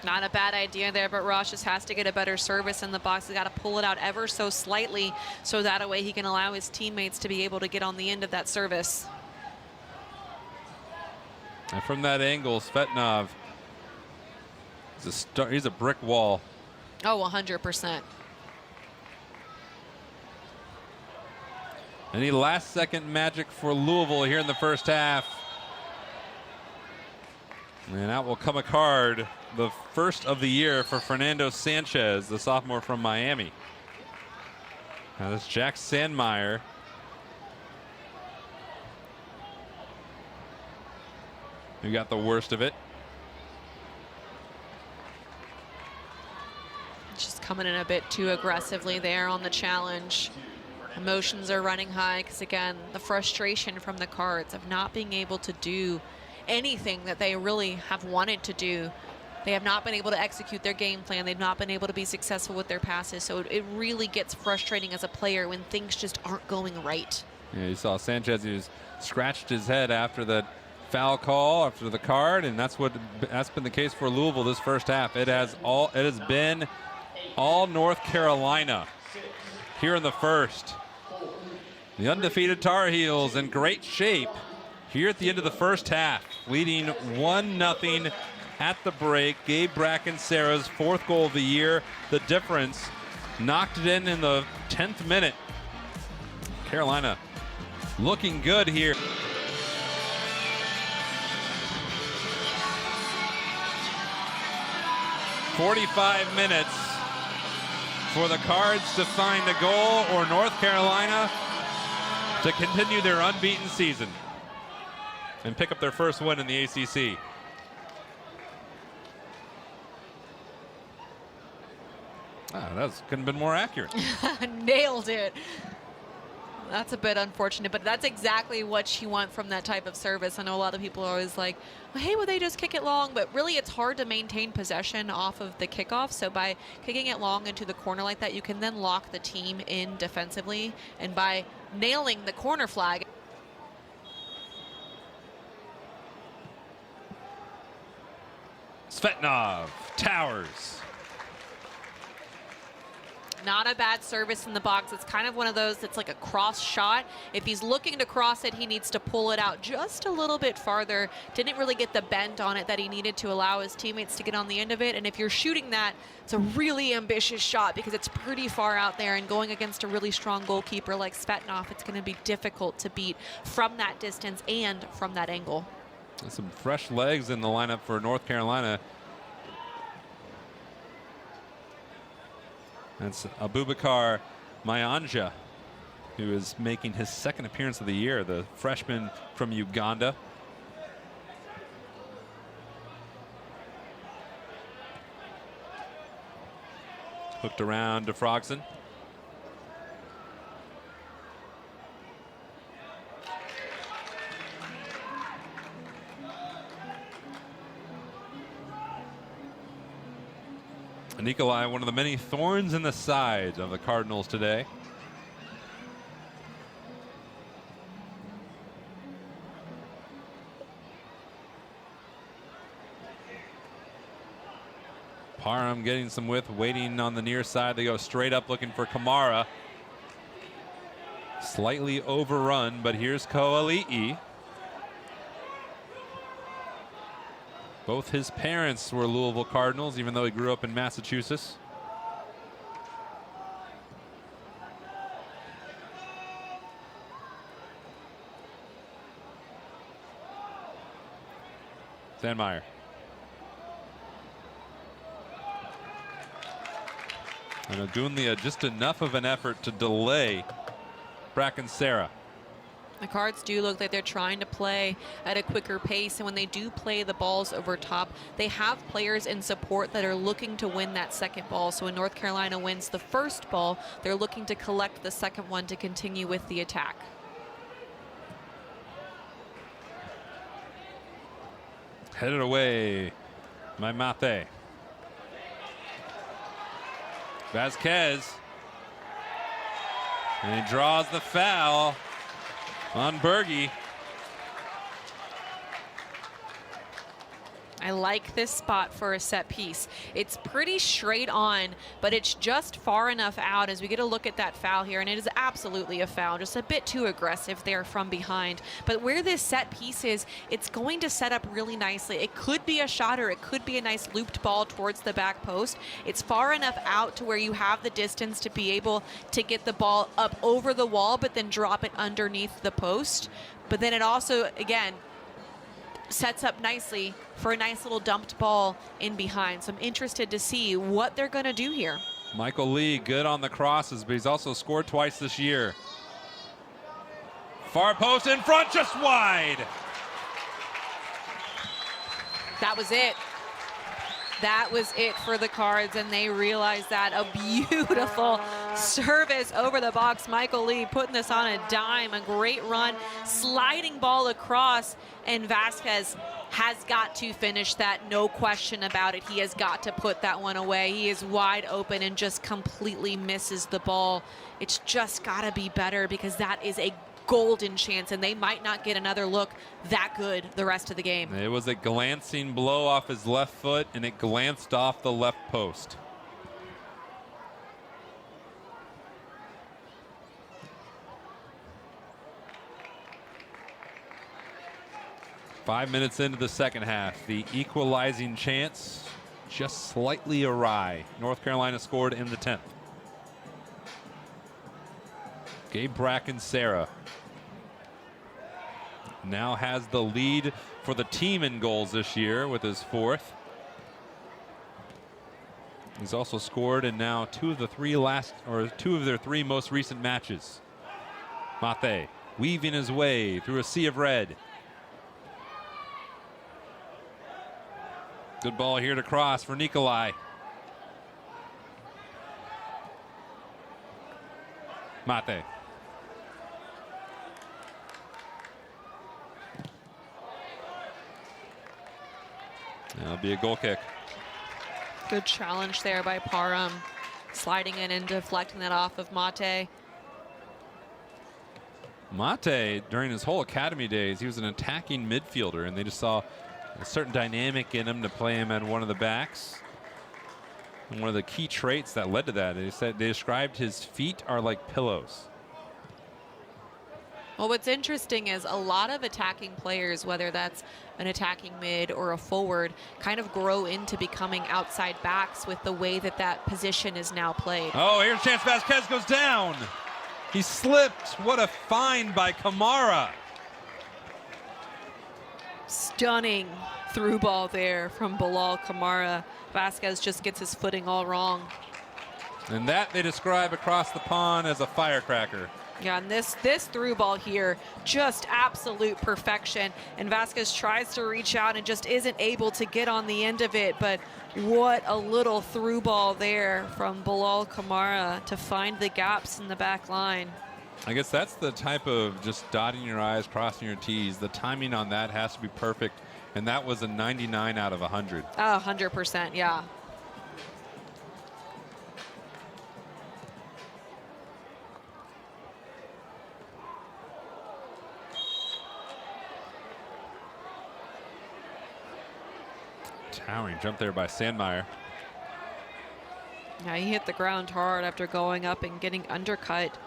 Not a bad idea there, but Ross just has to get a better service in the box. He's got to pull it out ever so slightly so that way he can allow his teammates to be able to get on the end of that service. And from that angle, Svetnov, he's a brick wall. Oh, 100%. Any last-second magic for Louisville here in the first half? And out will come a card, the first of the year for Fernando Sanchez, the sophomore from Miami. Now this is Jack Sandmeyer. Who got the worst of it. Just coming in a bit too aggressively there on the challenge. Emotions are running high because, again, the frustration from the Cards of not being able to do anything that they really have wanted to do. They have not been able to execute their game plan. They've not been able to be successful with their passes. So it really gets frustrating as a player when things just aren't going right. Yeah, you saw Sanchez, he scratched his head after the foul call, after the card, and that's been the case for Louisville this first half. It has been all North Carolina here in the first. The undefeated Tar Heels in great shape here at the end of the first half, leading 1-0 at the break. Gabe Bracken Serra's fourth goal of the year. The difference, knocked it in the 10th minute. Carolina looking good here. "45 minutes for the Cards to find a goal or North Carolina to continue their unbeaten season and pick up their first win in the ACC. That couldn't have been more accurate. Nailed it. That's a bit unfortunate, but that's exactly what you want from that type of service. I know a lot of people are always like, well, hey, will they just kick it long? But really, it's hard to maintain possession off of the kickoff. So by kicking it long into the corner like that, you can then lock the team in defensively. And by nailing the corner flag, Svetnov, Towers. not a bad service in the box. It's kind of one of those that's like a cross shot. If he's looking to cross it, he needs to pull it out just a little bit farther. Didn't really get the bend on it that he needed to allow his teammates to get on the end of it. And if you're shooting that, it's a really ambitious shot because it's pretty far out there, and going against a really strong goalkeeper like Svetnov, it's going to be difficult to beat from that distance and from that angle. Some fresh legs in the lineup for North Carolina. That's Abubakar Mayanja, who is making his second appearance of the year, the freshman from Uganda. Hooked around to Frogson. Nikolai, one of the many thorns in the side of the Cardinals today. Parham getting some width, waiting on the near side. They go straight up looking for Kamara. Slightly overrun, but here's Koali'i. Both his parents were Louisville Cardinals, even though he grew up in Massachusetts. Sandmeyer. And Agunlia just enough of an effort to delay Bracken Serra. The Cards do look like they're trying to play at a quicker pace, and when they do play the balls over top, they have players in support that are looking to win that second ball. So when North Carolina wins the first ball, they're looking to collect the second one to continue with the attack. Headed away by Mate. Vasquez. And he draws the foul on Berge. I like this spot for a set piece. It's pretty straight on, but it's just far enough out as we get a look at that foul here, and it is absolutely a foul, just a bit too aggressive there from behind. But where this set piece is, it's going to set up really nicely. It could be a shot or it could be a nice looped ball towards the back post. It's far enough out to where you have the distance to be able to get the ball up over the wall, but then drop it underneath the post. But then it also, again, sets up nicely for a nice little dumped ball in behind. So I'm interested to see what they're going to do here. Michael Lee good on the crosses, but he's also scored twice this year. Far post in front, just wide. That was it. That was it for the Cards, and they realized that. A beautiful service over the box. Michael Lee putting this on a dime. A great run, sliding ball across, and Vasquez has got to finish that, no question about it. He has got to put that one away. He is wide open and just completely misses the ball. It's just got to be better, because that is a golden chance, and they might not get another look that good the rest of the game. It was a glancing blow off his left foot, and it glanced off the left post. Five minutes into the second half, the equalizing chance just slightly awry. North Carolina scored in the 10th. Gabe Bracken Serra now has the lead for the team in goals this year with his 4th. He's also scored in now two of their three most recent matches. Mate weaving his way through a sea of red. Good ball here to cross for Nikolai. Mate. That'll be a goal kick. Good challenge there by Parham, sliding in and deflecting that off of Mate. Mate, during his whole academy days, he was an attacking midfielder, and they just saw a certain dynamic in him to play him at one of the backs. And one of the key traits that led to that, they described his feet are like pillows. Well, what's interesting is a lot of attacking players, whether that's an attacking mid or a forward, kind of grow into becoming outside backs with the way that that position is now played. Oh, here's a chance. Vasquez goes down. He slipped. What a find by Kamara. Stunning through ball there from Bilal Kamara. Vasquez just gets his footing all wrong. And that they describe across the pond as a firecracker. Yeah, and this through ball here, just absolute perfection. And Vasquez tries to reach out and just isn't able to get on the end of it. But what a little through ball there from Bilal Kamara to find the gaps in the back line. I guess that's the type of just dotting your I's, crossing your T's. The timing on that has to be perfect. And that was a 99 out of 100. 100%, yeah. Towering jump there by Sandmeyer. Yeah, he hit the ground hard after going up and getting undercut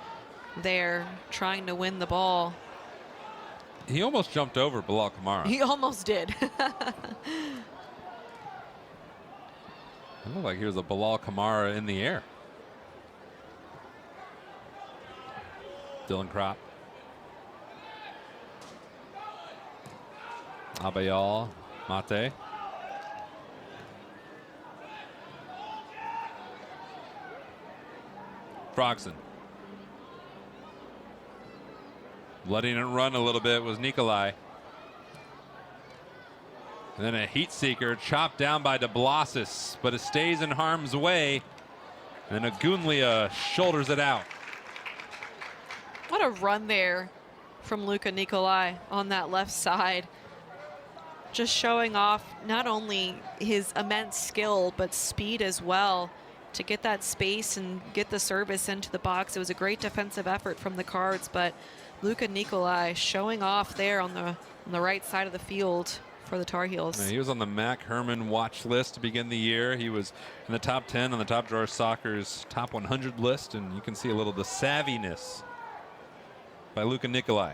there, trying to win the ball. He almost jumped over Bilal Kamara. He almost did. It looked like he was a Bilal Kamara in the air. Dylan Kropp. Abayal, Mate. Frogson. Letting it run a little bit was Nikolai. And then a heat seeker chopped down by DeBlasis, but it stays in harm's way. And then Agunlia shoulders it out. What a run there from Luka Nikolai on that left side. Just showing off not only his immense skill, but speed as well to get that space and get the service into the box. It was a great defensive effort from the Cards, but Luka Nikolai showing off there on the right side of the field for the Tar Heels. Man, he was on the Mac Herman watch list to begin the year. He was in the top 10 on the Top Drawer Soccer's top 100 list, and you can see a little the savviness by Luka Nikolai.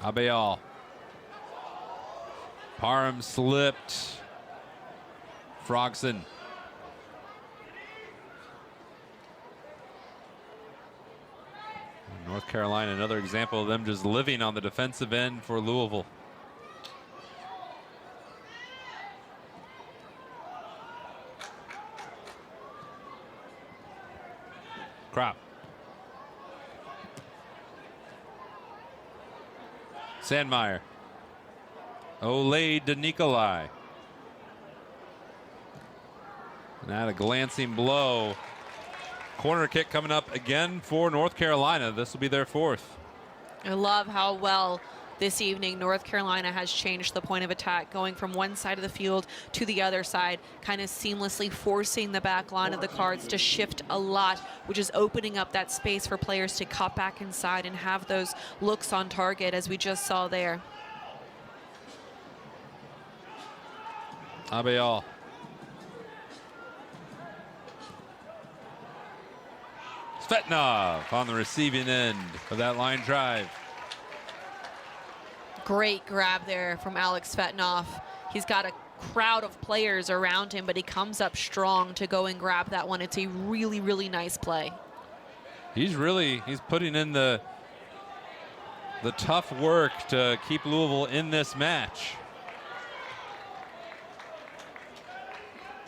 Abayal. Parham slipped. Frogson. North Carolina, another example of them just living on the defensive end for Louisville. Kropp. Sandmeyer. Olay to Nikolai. And that a glancing blow. Corner kick coming up again for North Carolina. This will be their fourth. I love how well this evening North Carolina has changed the point of attack, going from one side of the field to the other side, kind of seamlessly forcing the back line of the Cards to shift a lot, which is opening up that space for players to cut back inside and have those looks on target, as we just saw there. Abayal. Svetnov on the receiving end of that line drive. Great grab there from Alex Svetnov. He's got a crowd of players around him, but he comes up strong to go and grab that one. It's a really, really nice play. He's putting in the tough work to keep Louisville in this match.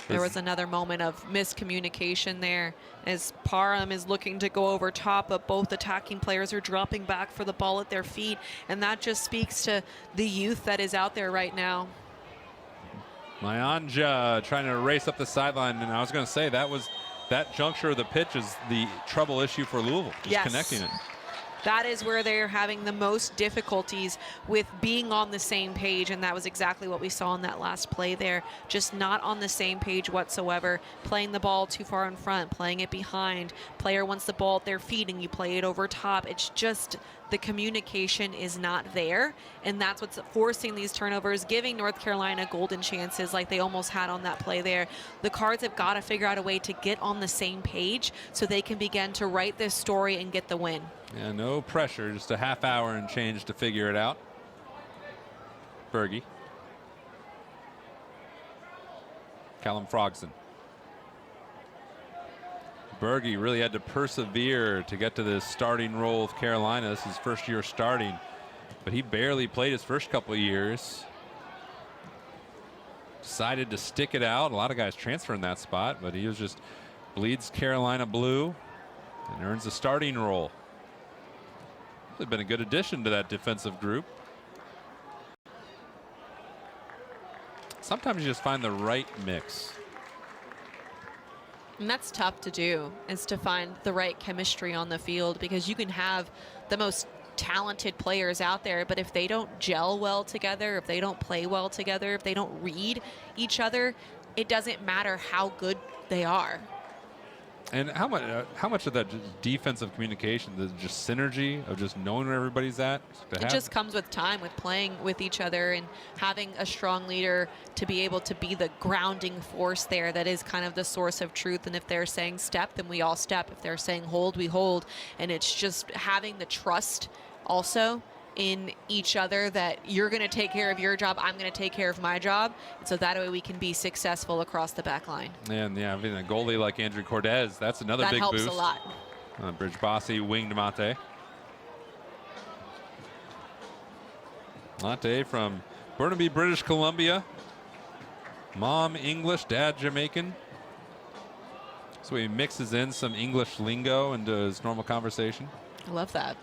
There was another moment of miscommunication there as Parham is looking to go over top, but both attacking players are dropping back for the ball at their feet, and that just speaks to the youth that is out there right now. Mayanja trying to race up the sideline, and I was going to say that juncture of the pitch is the trouble issue for Louisville, just connecting it. That is where they're having the most difficulties with being on the same page, and that was exactly what we saw in that last play there. Just not on the same page whatsoever. Playing the ball too far in front, playing it behind. Player wants the ball at their feet and you play it over top. It's just the communication is not there, and that's what's forcing these turnovers, giving North Carolina golden chances like they almost had on that play there. The Cards have got to figure out a way to get on the same page so they can begin to write this story and get the win. Yeah, no pressure, just a half hour and change to figure it out. Berge. Callum Frogson. Berge really had to persevere to get to this starting role of Carolina. This is his first year starting, but he barely played his first couple of years. Decided to stick it out. A lot of guys transfer in that spot, but he was just bleeds Carolina blue and earns a starting role. It's been a good addition to that defensive group. Sometimes you just find the right mix. And that's tough to do, is to find the right chemistry on the field, because you can have the most talented players out there, but if they don't gel well together, if they don't play well together, if they don't read each other, it doesn't matter how good they are. And how much of that defensive communication, the just synergy of just knowing where everybody's at? It just comes with time, with playing with each other and having a strong leader to be able to be the grounding force there that is kind of the source of truth. And if they're saying step, then we all step. If they're saying hold, we hold. And it's just having the trust also in each other that you're going to take care of your job, I'm going to take care of my job, and so that way we can be successful across the back line. And yeah, having a goalie like Andrew Cortez, that's another big boost. That helps a lot. Bridge Bossy winged Mate. Mate from Burnaby, British Columbia. Mom English, dad Jamaican. So he mixes in some English lingo into his normal conversation. I love that.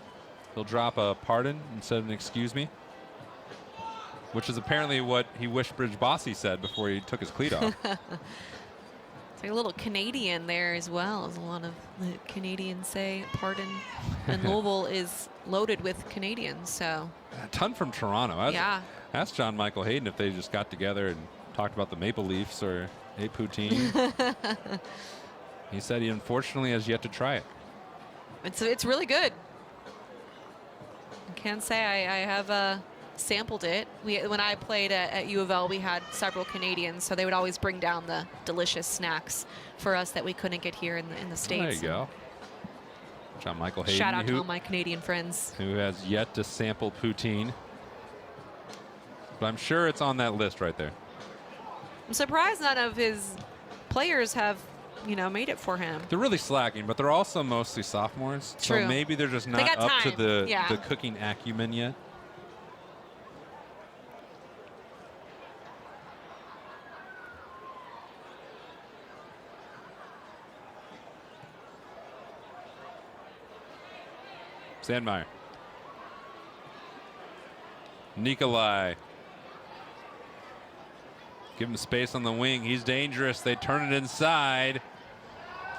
He'll drop a pardon instead of an excuse me, which is apparently what he wished Bridge Bossy said before he took his cleat off. It's like a little Canadian there as well, as a lot of the Canadians say pardon. And Louisville is loaded with Canadians, so. A ton from Toronto. Yeah. Asked John Michael Hayden if they just got together and talked about the Maple Leafs or a poutine. He said he unfortunately has yet to try it. It's really good. I can say I have sampled it. When I played at U of L, we had several Canadians, so they would always bring down the delicious snacks for us that we couldn't get here in the States. There you go. John Michael Hayden. Shout out to all my Canadian friends. Who has yet to sample poutine. But I'm sure it's on that list right there. I'm surprised none of his players have, made it for him. They're really slacking, but they're also mostly sophomores. True. So maybe they're just not up to the cooking acumen yet. Sandmeyer. Nikolai. Give him space on the wing. He's dangerous. They turn it inside.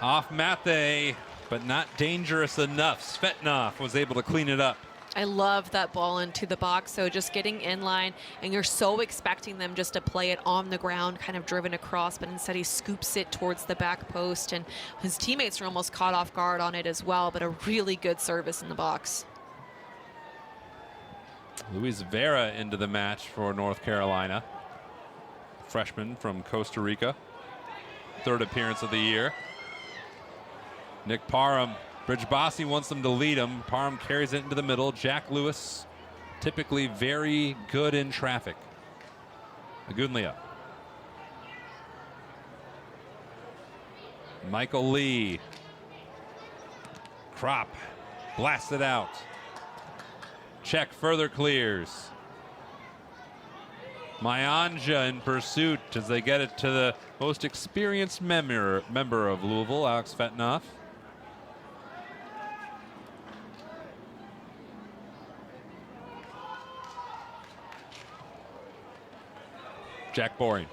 Off Mate, but not dangerous enough. Svetnov was able to clean it up. I love that ball into the box. So just getting in line, and you're so expecting them just to play it on the ground, kind of driven across, but instead he scoops it towards the back post, and his teammates are almost caught off guard on it as well, but a really good service in the box. Luis Vera into the match for North Carolina. Freshman from Costa Rica. Third appearance of the year. Nick Parham. Bridge Bossy wants them to lead him. Parham carries it into the middle. Jack Lewis, typically very good in traffic. Agunlia. Michael Lee. Krop blasted out. Check further clears. Mayanja in pursuit as they get it to the most experienced member of Louisville, Alex Svetnov. Jack Boring.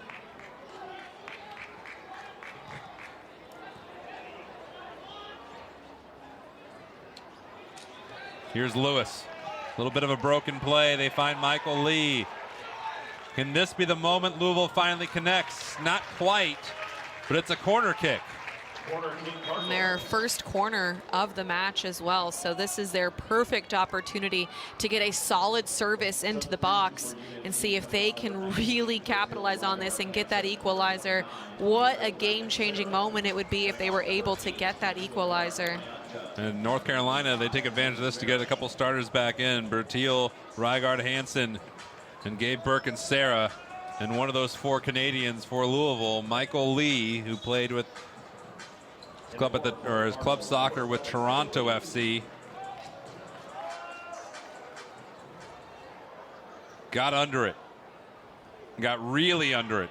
Here's Lewis. A little bit of a broken play. They find Michael Lee. Can this be the moment Louisville finally connects? Not quite, but it's a corner kick. And their first corner of the match as well. So this is their perfect opportunity to get a solid service into the box and see if they can really capitalize on this and get that equalizer. What a game-changing moment it would be if they were able to get that equalizer. And North Carolina, they take advantage of this to get a couple starters back in. Bertiel, Rygaard Hansen, and Gabe Bracken Serra. And one of those four Canadians for Louisville, Michael Lee, who played with his club soccer with Toronto FC. Got under it. Got really under it.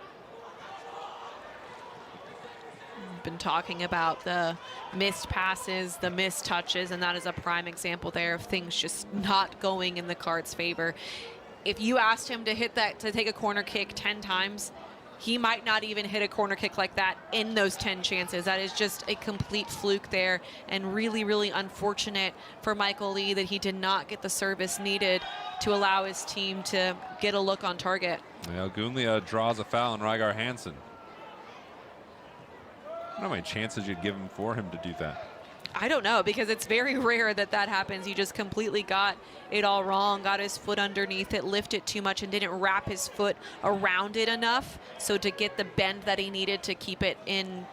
Been talking about the missed passes, the missed touches, and that is a prime example there of things just not going in the Cards' favor. If you asked him to take a corner kick 10 times, he might not even hit a corner kick like that in those 10 chances. That is just a complete fluke there, and really, really unfortunate for Michael Lee that he did not get the service needed to allow his team to get a look on target. Well, Gunlia draws a foul on Rygaard Hansen. don't know how many chances you'd give him for him to do that. I don't know, because it's very rare that that happens. He just completely got it all wrong, got his foot underneath it, lifted too much, and didn't wrap his foot around it enough so to get the bend that he needed to keep it in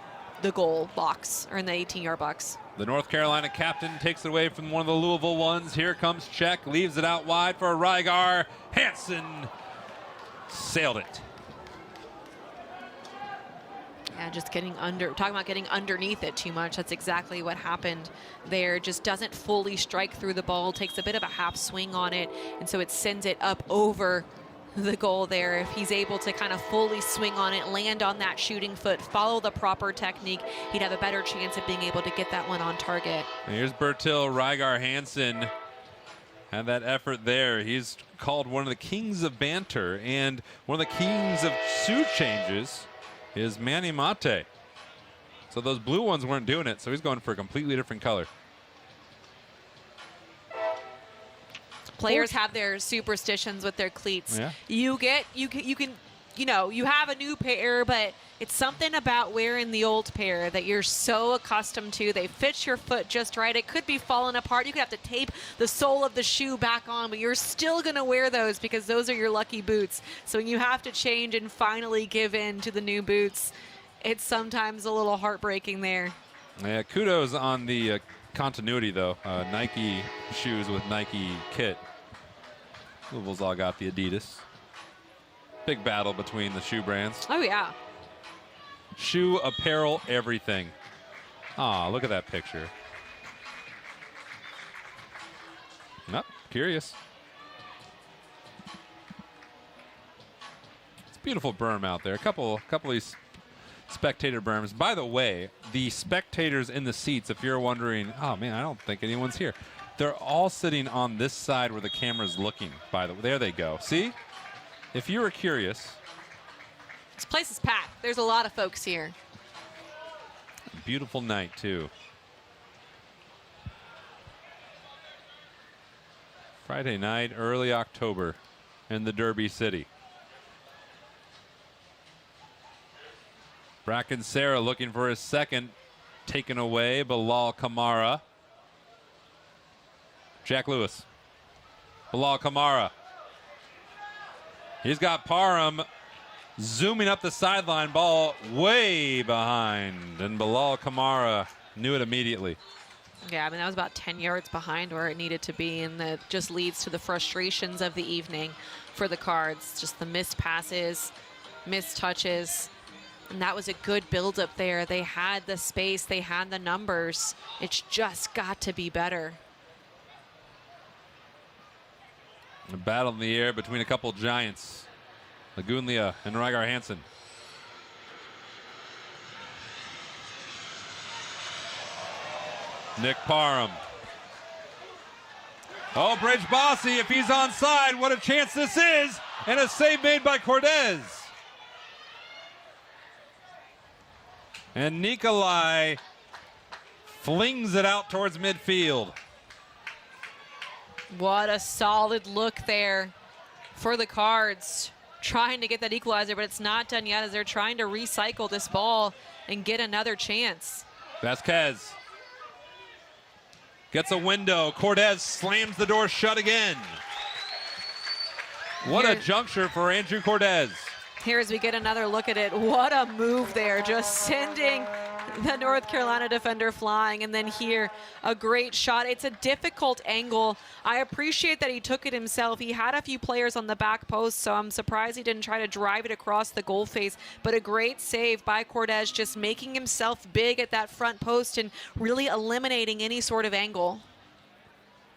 the goal box, or in the 18-yard box. The North Carolina captain takes it away from one of the Louisville ones. Here comes Czech, leaves it out wide for Rygar. Hansen sailed it. Yeah, just getting talking about getting underneath it too much. That's exactly what happened there. Just doesn't fully strike through the ball, takes a bit of a half swing on it, and so it sends it up over the goal there. If he's able to kind of fully swing on it, land on that shooting foot, follow the proper technique, he'd have a better chance of being able to get that one on target. And here's Bertil. Rygar Hansen had that effort there. He's called one of the kings of banter, and one of the kings of suit changes is Manny Mate. So those blue ones weren't doing it, so he's going for a completely different color. Players have their superstitions with their cleats. Yeah. You have a new pair, but it's something about wearing the old pair that you're so accustomed to. They fit your foot just right. It could be falling apart. You could have to tape the sole of the shoe back on, but you're still going to wear those because those are your lucky boots. So when you have to change and finally give in to the new boots, it's sometimes a little heartbreaking there. Yeah, kudos on the continuity, though. Nike shoes with Nike kit. Louisville's all got the Adidas. Big battle between the shoe brands. Oh, yeah. Shoe, apparel, everything. Ah, look at that picture. Nope, curious. It's a beautiful berm out there. A couple of these spectator berms. By the way, the spectators in the seats, if you're wondering, oh man, I don't think anyone's here. They're all sitting on this side where the camera's looking, by the way. There they go. See? If you were curious. This place is packed. There's a lot of folks here. Beautiful night, too. Friday night, early October in the Derby City. Bracken Serra looking for his second. Taken away, Bilal Kamara. Jack Lewis. Bilal Kamara. He's got Parham zooming up the sideline, ball way behind, and Bilal Kamara knew it immediately. Yeah, I mean, that was about 10 yards behind where it needed to be, and that just leads to the frustrations of the evening for the Cards. Just the missed passes, missed touches, and that was a good build-up there. They had the space, they had the numbers. It's just got to be better. A battle in the air between a couple giants, Lagunlia and Rygar Hansen. Nick Parham. Oh, Bridge Bossy, if he's onside, what a chance this is. And a save made by Cortez. And Nikolai flings it out towards midfield. What a solid look there for the Cards. Trying to get that equalizer, but it's not done yet as they're trying to recycle this ball and get another chance. Vasquez gets a window. Cortez slams the door shut again. What a juncture for Andrew Cortez. Here as we get another look at it, what a move there, just sending the North Carolina defender flying, and then here a great shot. It's a difficult angle. I appreciate that he took it himself. He had a few players on the back post, so I'm surprised he didn't try to drive it across the goal face, but a great save by Cortez, just making himself big at that front post and really eliminating any sort of angle.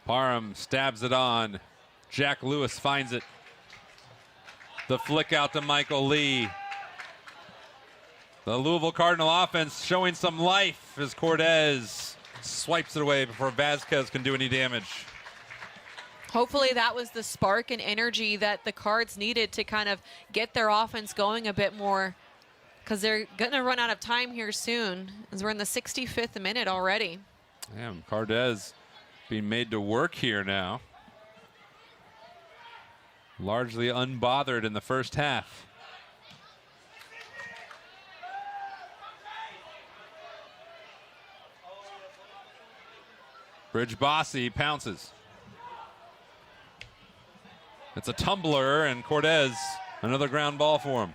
Parham stabs it on. Jack Lewis finds it. The flick out to Michael Lee. The Louisville Cardinal offense showing some life as Cortez swipes it away before Vasquez can do any damage. Hopefully that was the spark and energy that the Cards needed to kind of get their offense going a bit more, because they're going to run out of time here soon as we're in the 65th minute already. Yeah, Cortez being made to work here now. Largely unbothered in the first half. Bridge Bossy pounces. It's a tumbler, and Cortez, another ground ball for him.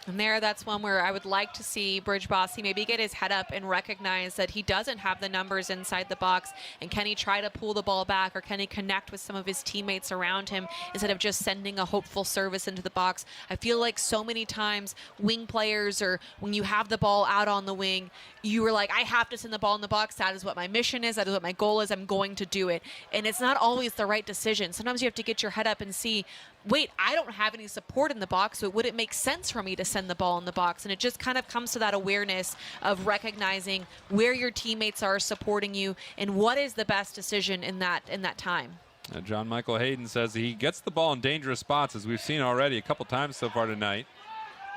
And that's one where I would like to see Bridge Bossy maybe get his head up and recognize that he doesn't have the numbers inside the box. And can he try to pull the ball back, or can he connect with some of his teammates around him instead of just sending a hopeful service into the box? I feel like so many times wing players, or when you have the ball out on the wing, you were like, I have to send the ball in the box. That is what my mission is. That is what my goal is. I'm going to do it. And it's not always the right decision. Sometimes you have to get your head up and see, wait, I don't have any support in the box, so would it make sense for me to send the ball in the box? And it just kind of comes to that awareness of recognizing where your teammates are supporting you and what is the best decision in that time. John Michael Hayden says he gets the ball in dangerous spots, as we've seen already a couple times so far tonight.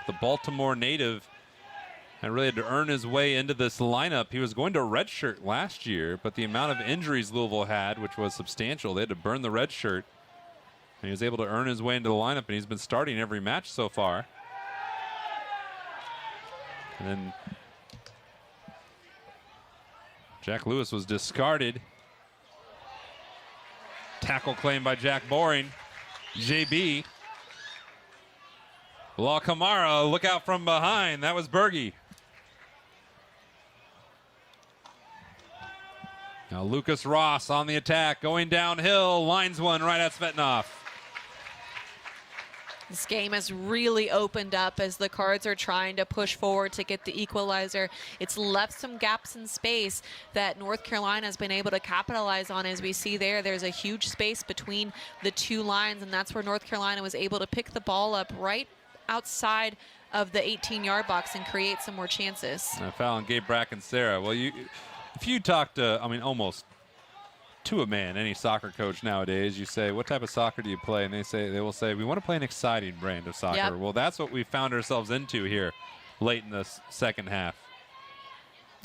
The Baltimore native and really had to earn his way into this lineup. He was going to redshirt last year, but the amount of injuries Louisville had, which was substantial, they had to burn the red shirt. And he was able to earn his way into the lineup, and he's been starting every match so far. And then Jack Lewis was discarded. Tackle claim by Jack Boring. JB. Law Kamara, look out from behind. That was Berge. Now Lucas Ross on the attack, going downhill, lines one right at Svetnov. This game has really opened up as the Cards are trying to push forward to get the equalizer. It's left some gaps in space that North Carolina has been able to capitalize on. As we see there's a huge space between the two lines, and that's where North Carolina was able to pick the ball up right outside of the 18-yard box and create some more chances. A foul on Gabriel Bracken Serra. Well, if you talk to, almost to a man, any soccer coach nowadays, you say, what type of soccer do you play? And they will say, we want to play an exciting brand of soccer. Yep. Well, that's what we found ourselves into here late in the second half.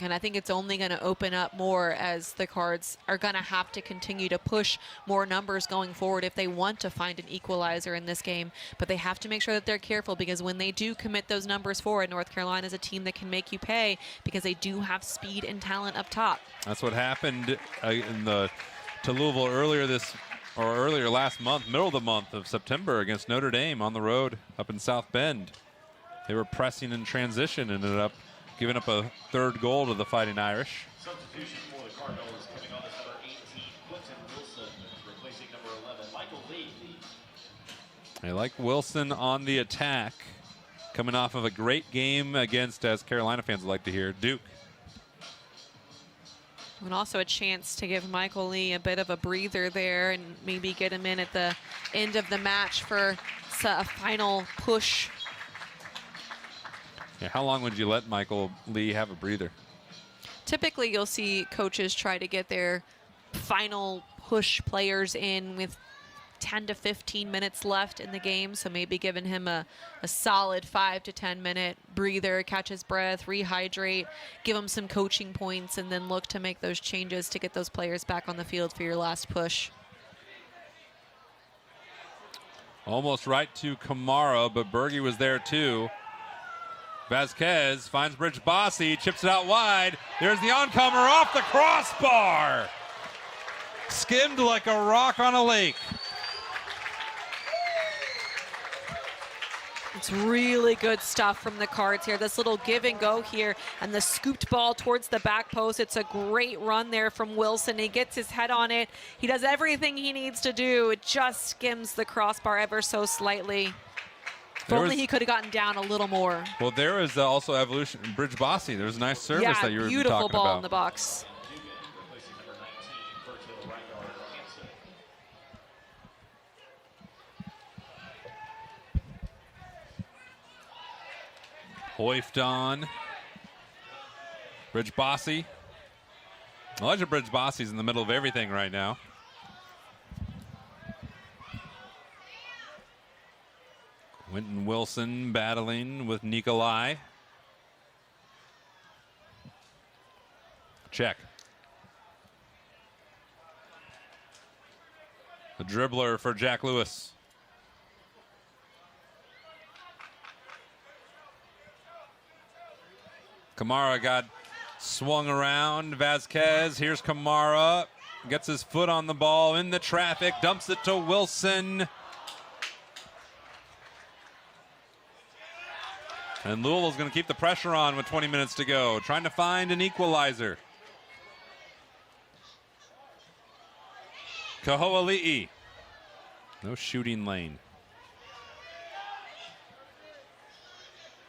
And I think it's only going to open up more as the Cards are going to have to continue to push more numbers going forward if they want to find an equalizer in this game. But they have to make sure that they're careful, because when they do commit those numbers forward, North Carolina is a team that can make you pay because they do have speed and talent up top. That's what happened to Louisville earlier last month, middle of the month of September, against Notre Dame on the road up in South Bend. They were pressing in transition and ended up giving up a third goal to the Fighting Irish. Substitution for the Cardinals coming on as number 18, Quentin Wilson, replacing number 11, Michael Lee. They like Wilson on the attack, coming off of a great game against, as Carolina fans would like to hear, Duke. And also a chance to give Michael Lee a bit of a breather there and maybe get him in at the end of the match for a final push. Yeah, how long would you let Michael Lee have a breather? Typically, you'll see coaches try to get their final push players in with 10 to 15 minutes left in the game, so maybe giving him a solid 5 to 10 minute breather, catch his breath, rehydrate, give him some coaching points, and then look to make those changes to get those players back on the field for your last push. Almost right to Kamara, but Berge was there too. Vasquez finds Bridge Bossy, chips it out wide. There's the oncomer off the crossbar. Skimmed like a rock on a lake. It's really good stuff from the Cards here. This little give and go here, and the scooped ball towards the back post. It's a great run there from Wilson. He gets his head on it. He does everything he needs to do. It just skims the crossbar ever so slightly. If only he could have gotten down a little more. Well, there was also evolution in Bridge Bossy. There was a nice service that you were talking about. Yeah, beautiful ball in the box. Hoifed on. Bridge Bossy. Elijah Bridge Bossy's in the middle of everything right now. Quentin Wilson battling with Nikolai. Check. The dribbler for Jack Lewis. Kamara got Swung around, Vasquez. Here's Kamara. Gets his foot on the ball in the traffic, dumps it to Wilson. And Louisville's going to keep the pressure on with 20 minutes to go, trying to find an equalizer. Kaho'ali'i. No shooting lane.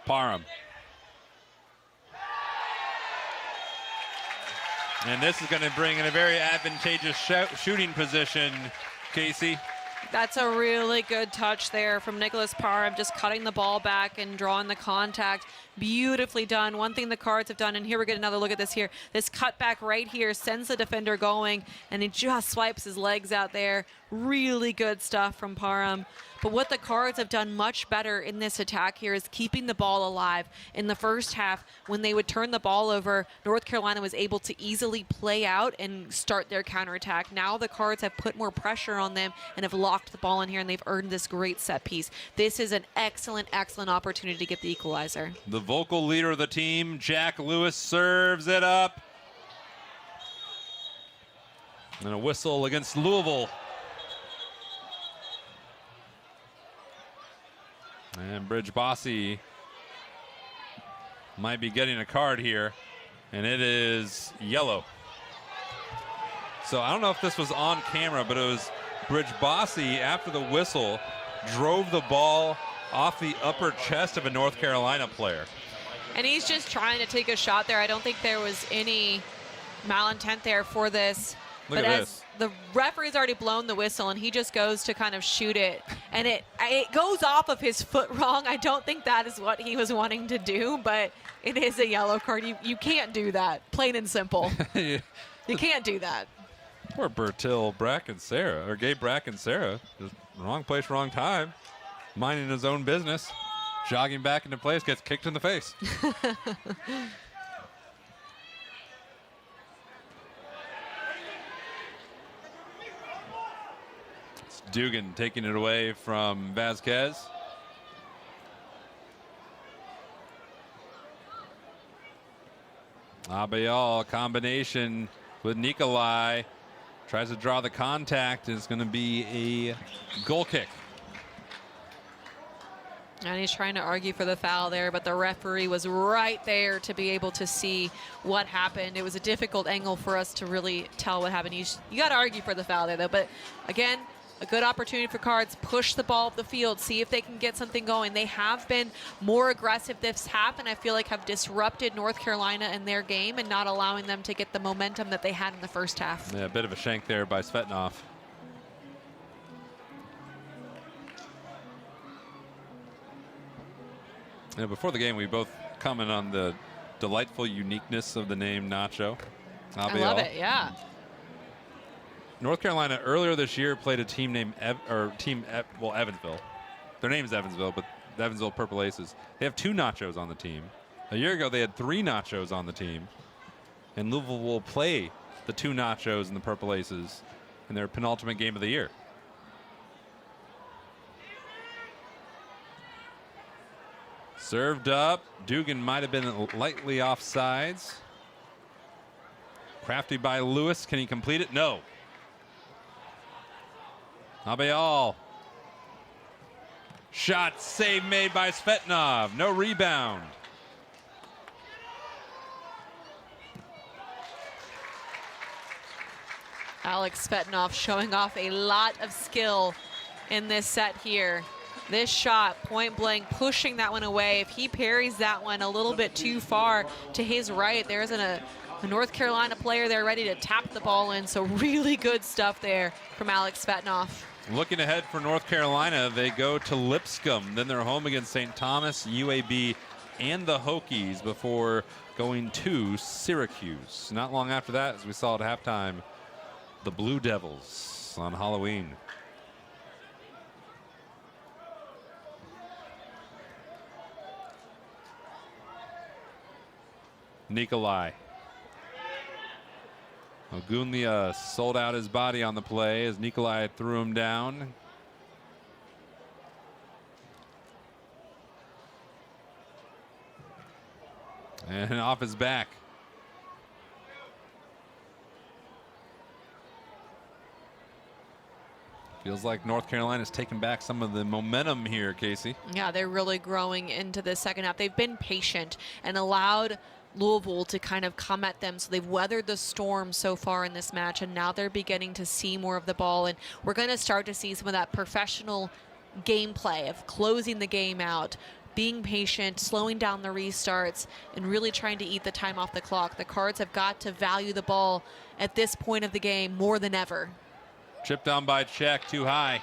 Parham. And this is going to bring in a very advantageous shooting position, Casey. That's a really good touch there from Nicholas Parham, just cutting the ball back and drawing the contact. Beautifully done. One thing the Cards have done, and here we get another look at this here. This cutback right here sends the defender going, and he just swipes his legs out there. Really good stuff from Parham. But what the Cards have done much better in this attack here is keeping the ball alive. In the first half, when they would turn the ball over, North Carolina was able to easily play out and start their counterattack. Now the Cards have put more pressure on them and have locked the ball in here, and they've earned this great set piece. This is an excellent, excellent opportunity to get the equalizer. The vocal leader of the team, Jack Lewis, serves it up. And a whistle against Louisville. And Bridge Bossy might be getting a card here, and it is yellow. So I don't know if this was on camera, but it was Bridge Bossy, after the whistle, drove the ball off the upper chest of a North Carolina player. And he's just trying to take a shot there. I don't think there was any malintent there for this. Look but at as this. the referee's already blown the whistle, and he just goes to kind of shoot it, and it goes off of his foot wrong. I don't think that is what he was wanting to do, but it is a yellow card. You can't do that, plain and simple. Yeah. You can't do that. Poor Gabriel Bracken Serra, or Gabe Bracken Serra, just wrong place, wrong time, minding his own business, jogging back into place, gets kicked in the face. It's Dugan taking it away from Vasquez. Abayal combination with Nikolai. Tries to draw the contact. It's going to be a goal kick. And he's trying to argue for the foul there, but the referee was right there to be able to see what happened. It was a difficult angle for us to really tell what happened. You got to argue for the foul there, though. But again, a good opportunity for Cards. Push the ball up the field, see if they can get something going. They have been more aggressive this half, and I feel like have disrupted North Carolina in their game and not allowing them to get the momentum that they had in the first half. Yeah, a bit of a shank there by Svetnov. You know, before the game, we both comment on the delightful uniqueness of the name Nacho. I love it, yeah. North Carolina earlier this year played a team named Evansville. Their name's Evansville, but the Evansville Purple Aces. They have 2 Nachos on the team. A year ago, they had 3 Nachos on the team. And Louisville will play the 2 Nachos and the Purple Aces in their penultimate game of the year. Served up. Dugan might have been lightly offsides. Crafty by Lewis. Can he complete it? No. Abayal. Shot save made by Svetnov. No rebound. Alex Svetnov showing off a lot of skill in this set here. This shot, point blank, pushing that one away. If he parries that one a little bit too far to his right, there's a North Carolina player there ready to tap the ball in. So really good stuff there from Alex Svetnov. Looking ahead for North Carolina, they go to Lipscomb. Then they're home against St. Thomas, UAB, and the Hokies before going to Syracuse. Not long after that, as we saw at halftime, the Blue Devils on Halloween. Nikolai. Ogunlia sold out his body on the play as Nikolai threw him down. And off his back. Feels like North Carolina's taking back some of the momentum here, Casey. Yeah, they're really growing into the second half. They've been patient and allowed Louisville to kind of come at them. So they've weathered the storm so far in this match, and now they're beginning to see more of the ball. And we're going to start to see some of that professional gameplay of closing the game out, being patient, slowing down the restarts, and really trying to eat the time off the clock. The Cards have got to value the ball at this point of the game more than ever. Chipped down by Czech, too high.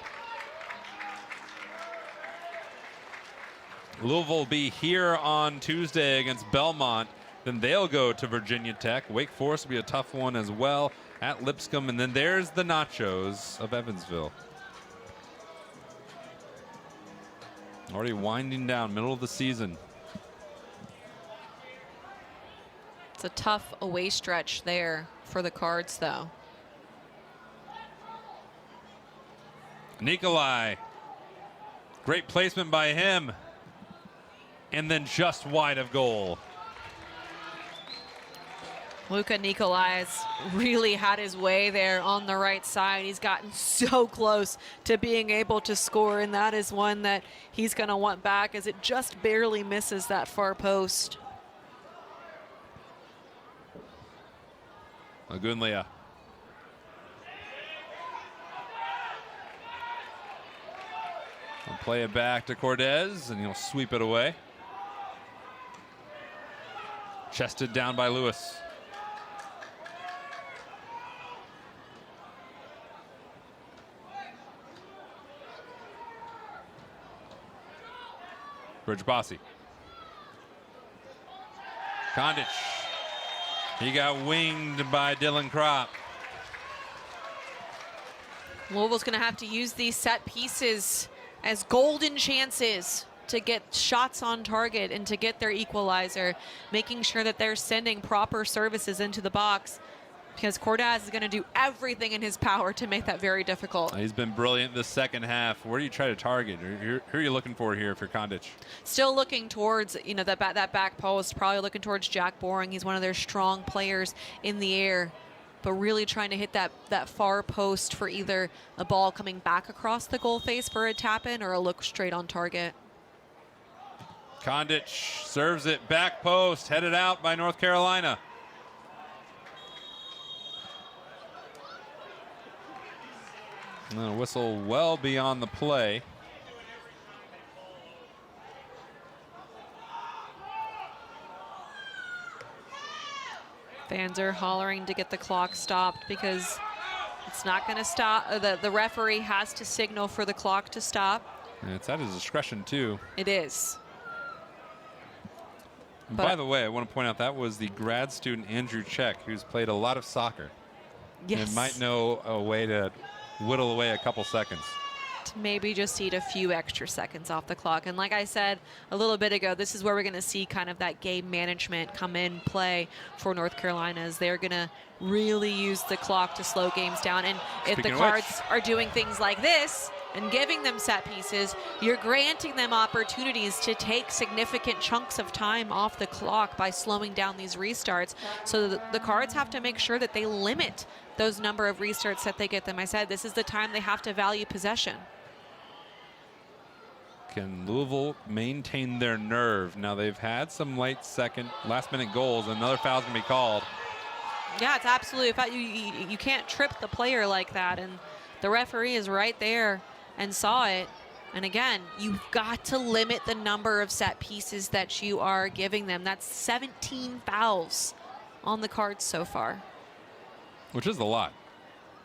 Louisville will be here on Tuesday against Belmont. Then they'll go to Virginia Tech. Wake Forest will be a tough one as well at Lipscomb. And then there's the Nachos of Evansville. Already winding down, middle of the season. It's a tough away stretch there for the Cards, though. Nikolai. Great placement by him. And then just wide of goal. Luka Nikolai's really had his way there on the right side. He's gotten so close to being able to score, and that is one that he's going to want back as it just barely misses that far post. Lagunlia. I'll play it back to Cordes, and he'll sweep it away. Chested down by Lewis. Bridge Bossy. Kondic. He got winged by Dylan Kropp. Louisville's going to have to use these set pieces as golden chances to get shots on target and to get their equalizer, making sure that they're sending proper services into the box, because Cordes is going to do everything in his power to make that very difficult. He's been brilliant this second half. Where do you try to target? Who are you looking for here for Kondic? Still looking towards, that back post, probably looking towards Jack Boring. He's one of their strong players in the air, but really trying to hit that far post for either a ball coming back across the goal face for a tap-in or a look straight on target. Kondic serves it back post, headed out by North Carolina. And a whistle well beyond the play. Fans are hollering to get the clock stopped because it's not going to stop. The referee has to signal for the clock to stop. And it's at his discretion, too. It is. And by the way, I want to point out that was the grad student Andrew Czech, who's played a lot of soccer. Yes. And might know a way to whittle away a couple seconds. To maybe just eat a few extra seconds off the clock. And like I said a little bit ago, this is where we're going to see kind of that game management come in play for North Carolina, as they're going to really use the clock to slow games down. And if the Cards are doing things like this and giving them set pieces, you're granting them opportunities to take significant chunks of time off the clock by slowing down these restarts. So the Cards have to make sure that they limit those number of restarts that they get them. I said this is the time they have to value possession. Can Louisville maintain their nerve? Now they've had some last minute goals. Another foul's gonna be called. Yeah, it's absolutely, you can't trip the player like that, and the referee is right there and saw it. And again, you've got to limit the number of set pieces that you are giving them. That's 17 fouls on the Cards so far. Which is a lot.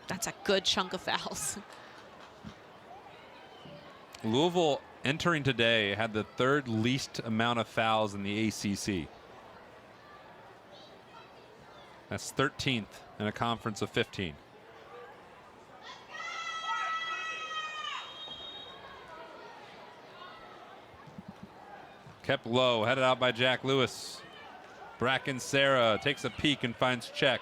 That's a good chunk of fouls. Louisville entering today had the third least amount of fouls in the ACC. That's 13th in a conference of 15. Kept low, headed out by Jack Lewis. Bracken Serra takes a peek and finds Czech.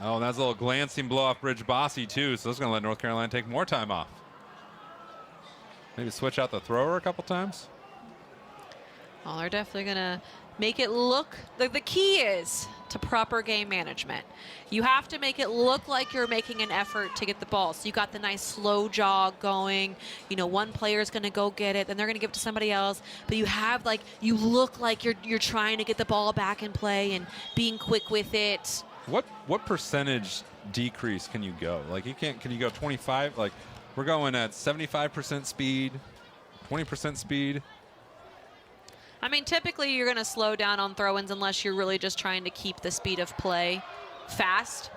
Oh, that's a little glancing blow off Bridge Bossy, too, so that's going to let North Carolina take more time off. Maybe switch out the thrower a couple times. Well, they're definitely going to make it look, the key is to proper game management. You have to make it look like you're making an effort to get the ball. So you got the nice slow jog going. You know, one player is going to go get it, then they're going to give it to somebody else. But you have you look like you're trying to get the ball back in play and being quick with it. What percentage decrease can you go? Like can you go 25? Like we're going at 75% speed, 20% speed. I mean, typically you're going to slow down on throw-ins unless you're really just trying to keep the speed of play fast.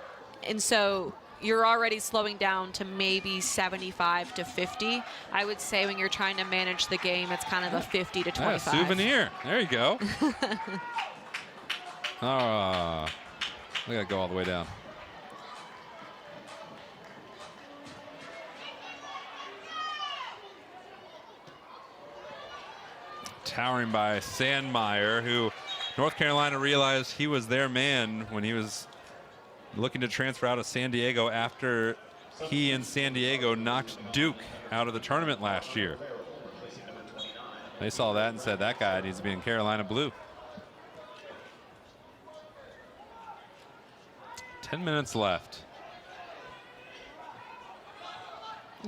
And so you're already slowing down to maybe 75 to 50. I would say when you're trying to manage the game, it's kind of a 50 to 25. Yeah, souvenir. There you go. We got to go all the way down. Towering by Sandmeyer, who North Carolina realized he was their man when he was looking to transfer out of San Diego after he and San Diego knocked Duke out of the tournament last year. They saw that and said that guy needs to be in Carolina blue. 10 minutes left.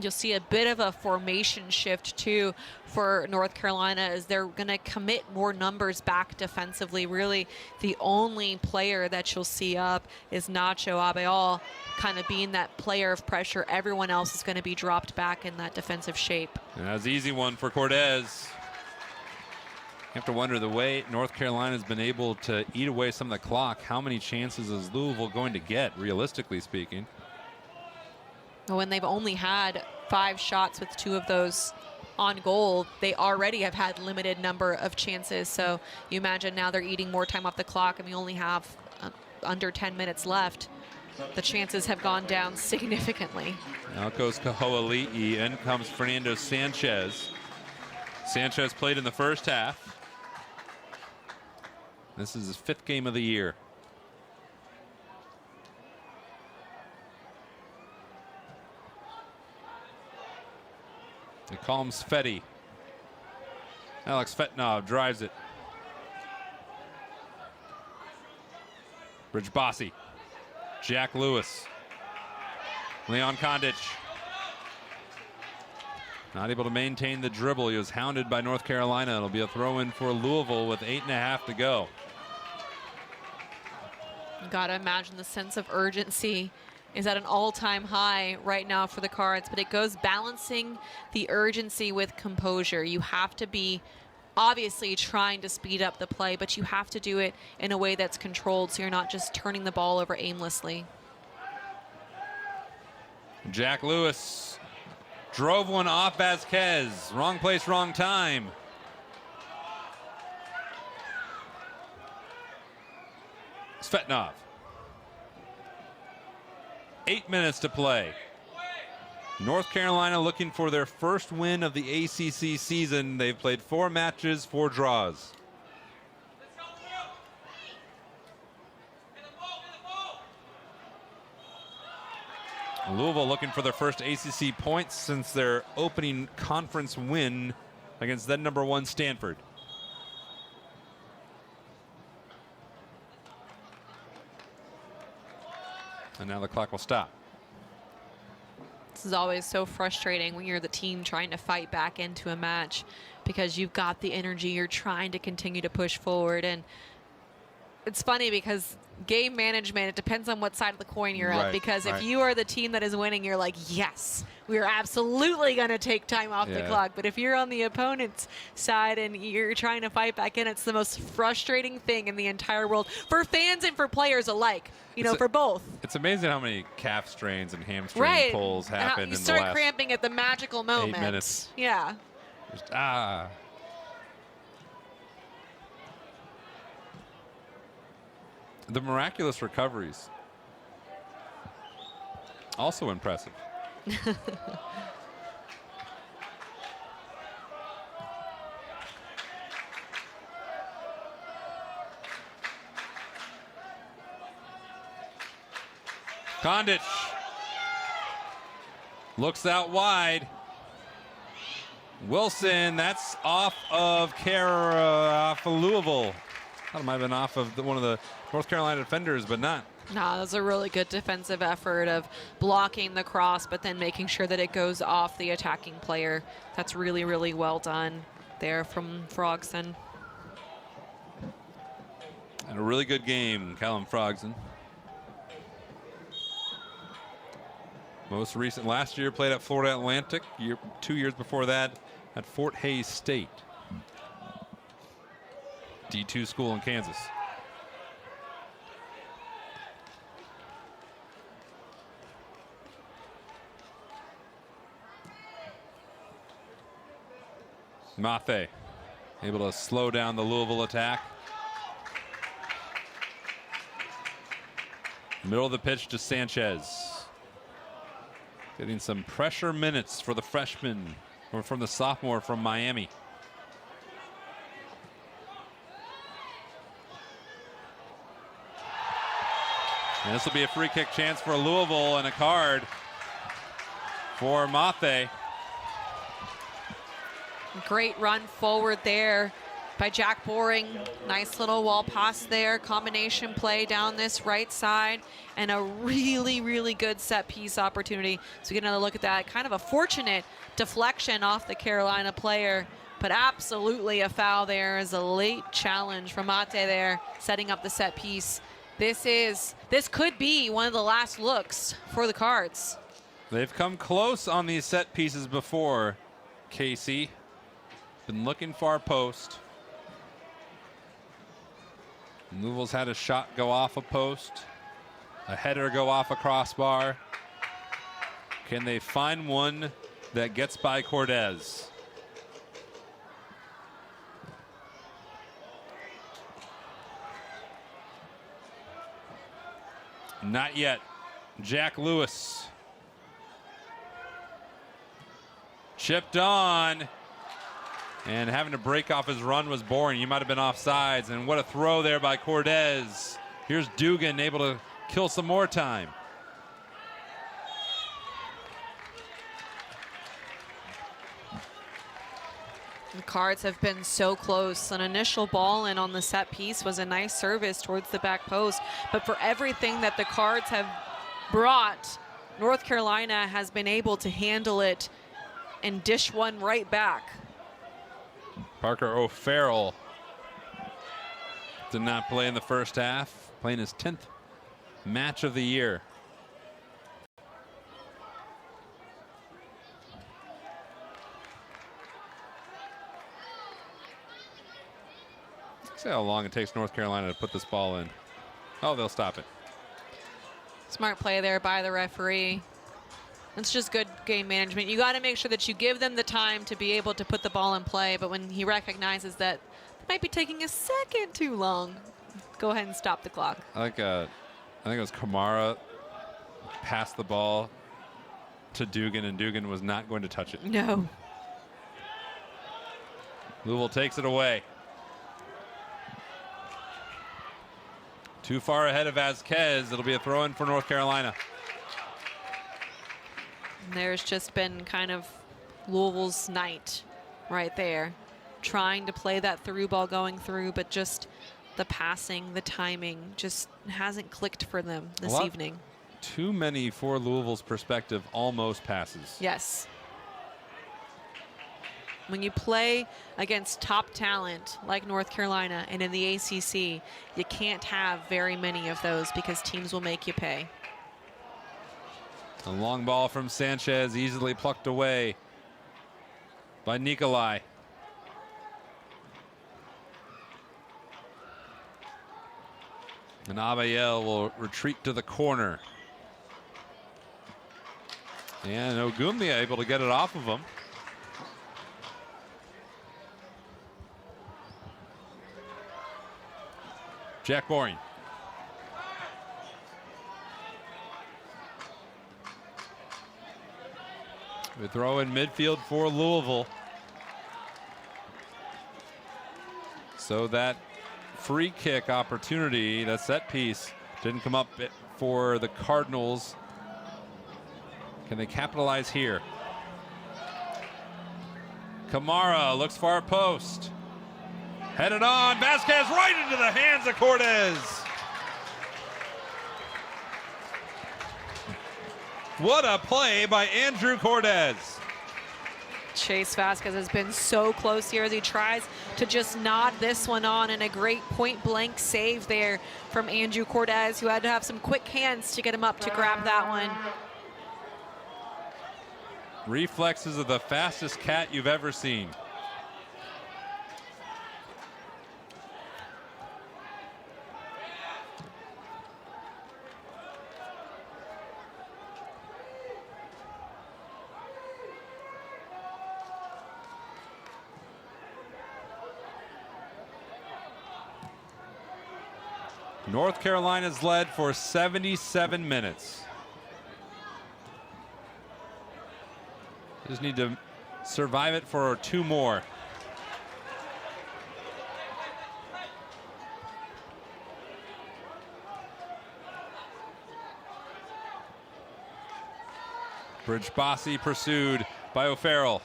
You'll see a bit of a formation shift too for North Carolina as they're going to commit more numbers back defensively. Really, the only player that you'll see up is Nacho Abeal, kind of being that player of pressure. Everyone else is going to be dropped back in that defensive shape. And that was an easy one for Cortez. You have to wonder, the way North Carolina's been able to eat away some of the clock, how many chances is Louisville going to get, realistically speaking? When they've only had 5 shots with 2 of those on goal, they already have had limited number of chances. So you imagine now they're eating more time off the clock and we only have under 10 minutes left. The chances have gone down significantly. Out goes Kaho'ali'i, in comes Fernando Sanchez. Sanchez played in the first half. This is his 5th game of the year. They call him Sfeti. Alex Fetnov drives it. Bridge Bossy. Jack Lewis. Leon Kondic. Not able to maintain the dribble. He was hounded by North Carolina. It'll be a throw-in for Louisville with 8.5 to go. You gotta imagine the sense of urgency is at an all-time high right now for the Cards, but it goes balancing the urgency with composure. You have to be obviously trying to speed up the play, but you have to do it in a way that's controlled so you're not just turning the ball over aimlessly. Jack Lewis drove one off Vasquez. Wrong place, wrong time. Svetnov. 8 minutes to play. North Carolina looking for their first win of the ACC season. They've played 4 matches, 4 draws. Louisville looking for their first ACC points since their opening conference win against then #1 Stanford. And now the clock will stop. This is always so frustrating when you're the team trying to fight back into a match because you've got the energy, you're trying to continue to push forward. And it's funny because game management, it depends on what side of the coin you're at. Because if you are the team that is winning, you're like, yes, we are absolutely going to take time off the clock. But if you're on the opponent's side and you're trying to fight back in, it's the most frustrating thing in the entire world for fans and for players alike. You know, for both. It's amazing how many calf strains and hamstring pulls happen in the last. You start cramping at the magical moment. 8 minutes. Yeah. Just, The miraculous recoveries. Also impressive. Kondic looks out wide. Wilson, that's off of Louisville. That might have been off of one of the North Carolina defenders, but not. No, that was a really good defensive effort of blocking the cross, but then making sure that it goes off the attacking player. That's really, really well done there from Frogson. And a really good game, Callum Frogson. Most recent, last year played at Florida Atlantic. 2 years before that at Fort Hays State. D2 school in Kansas. Mathe able to slow down the Louisville attack. Middle of the pitch to Sanchez. Getting some pressure minutes for the freshman, or from the sophomore from Miami. And this will be a free kick chance for Louisville and a card for Mathe. Great run forward there by Jack Boring. Nice little wall pass there. Combination play down this right side. And a really, really good set piece opportunity. So get another look at that. Kind of a fortunate deflection off the Carolina player. But absolutely a foul there as a late challenge from Mate there, setting up the set piece. This could be one of the last looks for the Cards. They've come close on these set pieces before, Casey. Been looking far post. Louisville's had a shot go off a post, a header go off a crossbar. Can they find one that gets by Cortez? Not yet. Jack Lewis. Chipped on. And having to break off his run was boring. He might have been offsides. And what a throw there by Cortez. Here's Dugan able to kill some more time. The Cards have been so close. An initial ball in on the set piece was a nice service towards the back post. But for everything that the Cards have brought, North Carolina has been able to handle it and dish one right back. Parker O'Farrell did not play in the first half, playing his 10th match of the year. See how long it takes North Carolina to put this ball in. Oh, they'll stop it. Smart play there by the referee. It's just good game management. You got to make sure that you give them the time to be able to put the ball in play, but when he recognizes that it might be taking a second too long, go ahead and stop the clock. I think it was Kamara passed the ball to Dugan, and Dugan was not going to touch it. No. Louisville takes it away. Too far ahead of Vasquez. It'll be a throw-in for North Carolina. There's just been kind of Louisville's night right there. Trying to play that through ball going through, but just the passing, the timing just hasn't clicked for them this evening. Too many, for Louisville's perspective, almost passes. Yes. When you play against top talent like North Carolina and in the ACC, you can't have very many of those because teams will make you pay. A long ball from Sanchez, easily plucked away by Nikolai. And Abayel will retreat to the corner. And Ogumia able to get it off of him. Jack Boring. We throw in midfield for Louisville. So that free kick opportunity, that set piece, didn't come up for the Cardinals. Can they capitalize here? Kamara looks far post. Headed on, Vasquez right into the hands of Cortez. What a play by Andrew Cortez. Chase Vasquez has been so close here as he tries to just nod this one on, and a great point-blank save there from Andrew Cortez, who had to have some quick hands to get him up to grab that one. Reflexes of the fastest cat you've ever seen. North Carolina's led for 77 minutes. Just need to survive it for 2 more. Bridge Bossy pursued by O'Farrell.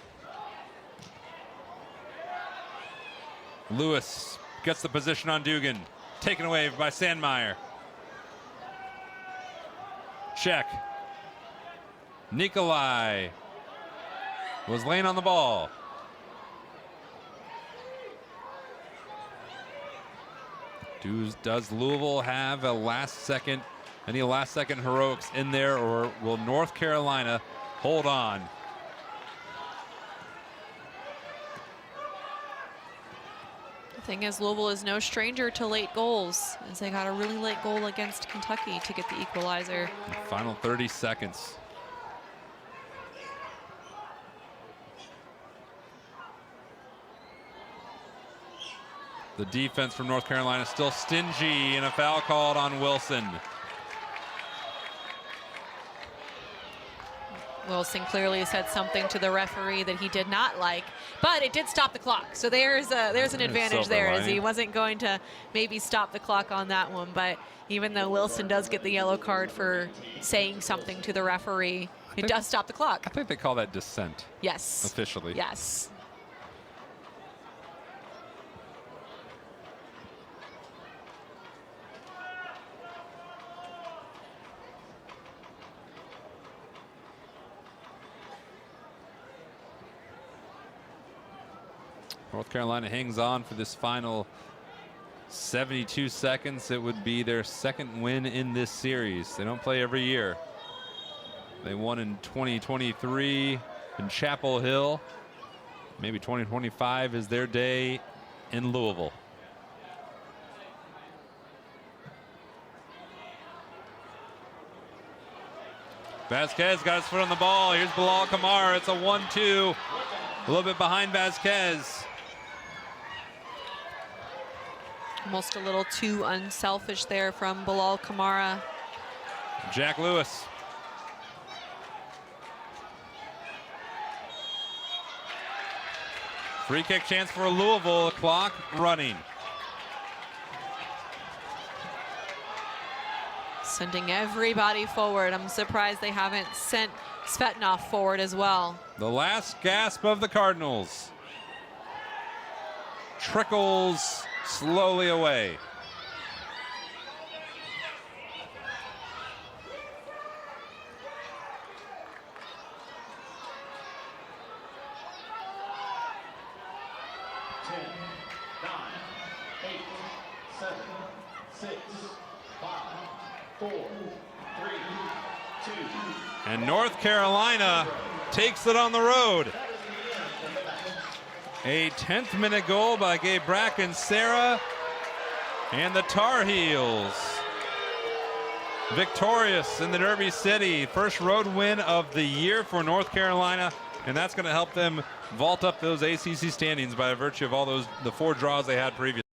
Lewis gets the position on Dugan. Taken away by Sandmeyer. Check. Nikolai was laying on the ball. Does Louisville have any last second heroics in there, or will North Carolina hold on? The thing is, Louisville is no stranger to late goals, as they got a really late goal against Kentucky to get the equalizer. Final 30 seconds. The defense from North Carolina still stingy, and a foul called on Wilson. Wilson clearly said something to the referee that he did not like, but it did stop the clock. So there's an advantage there, as he wasn't going to maybe stop the clock on that one. But even though Wilson does get the yellow card for saying something to the referee, it does stop the clock. I think they call that dissent. Yes. Officially. Yes. North Carolina hangs on for this final 72 seconds. It would be their second win in this series. They don't play every year. They won in 2023 in Chapel Hill. Maybe 2025 is their day in Louisville. Vasquez got his foot on the ball. Here's Bilal Kamara. It's a 1-2. A little bit behind Vasquez. Almost a little too unselfish there from Bilal Kamara. Jack Lewis. Free kick chance for Louisville. Clock running. Sending everybody forward. I'm surprised they haven't sent Svetnov forward as well. The last gasp of the Cardinals trickles slowly away. And North Carolina takes it on the road. A 10th minute goal by Gabriel Bracken Serra, and the Tar Heels victorious in the Derby City. First road win of the year for North Carolina, and that's going to help them vault up those ACC standings by virtue of all the 4 draws they had previously.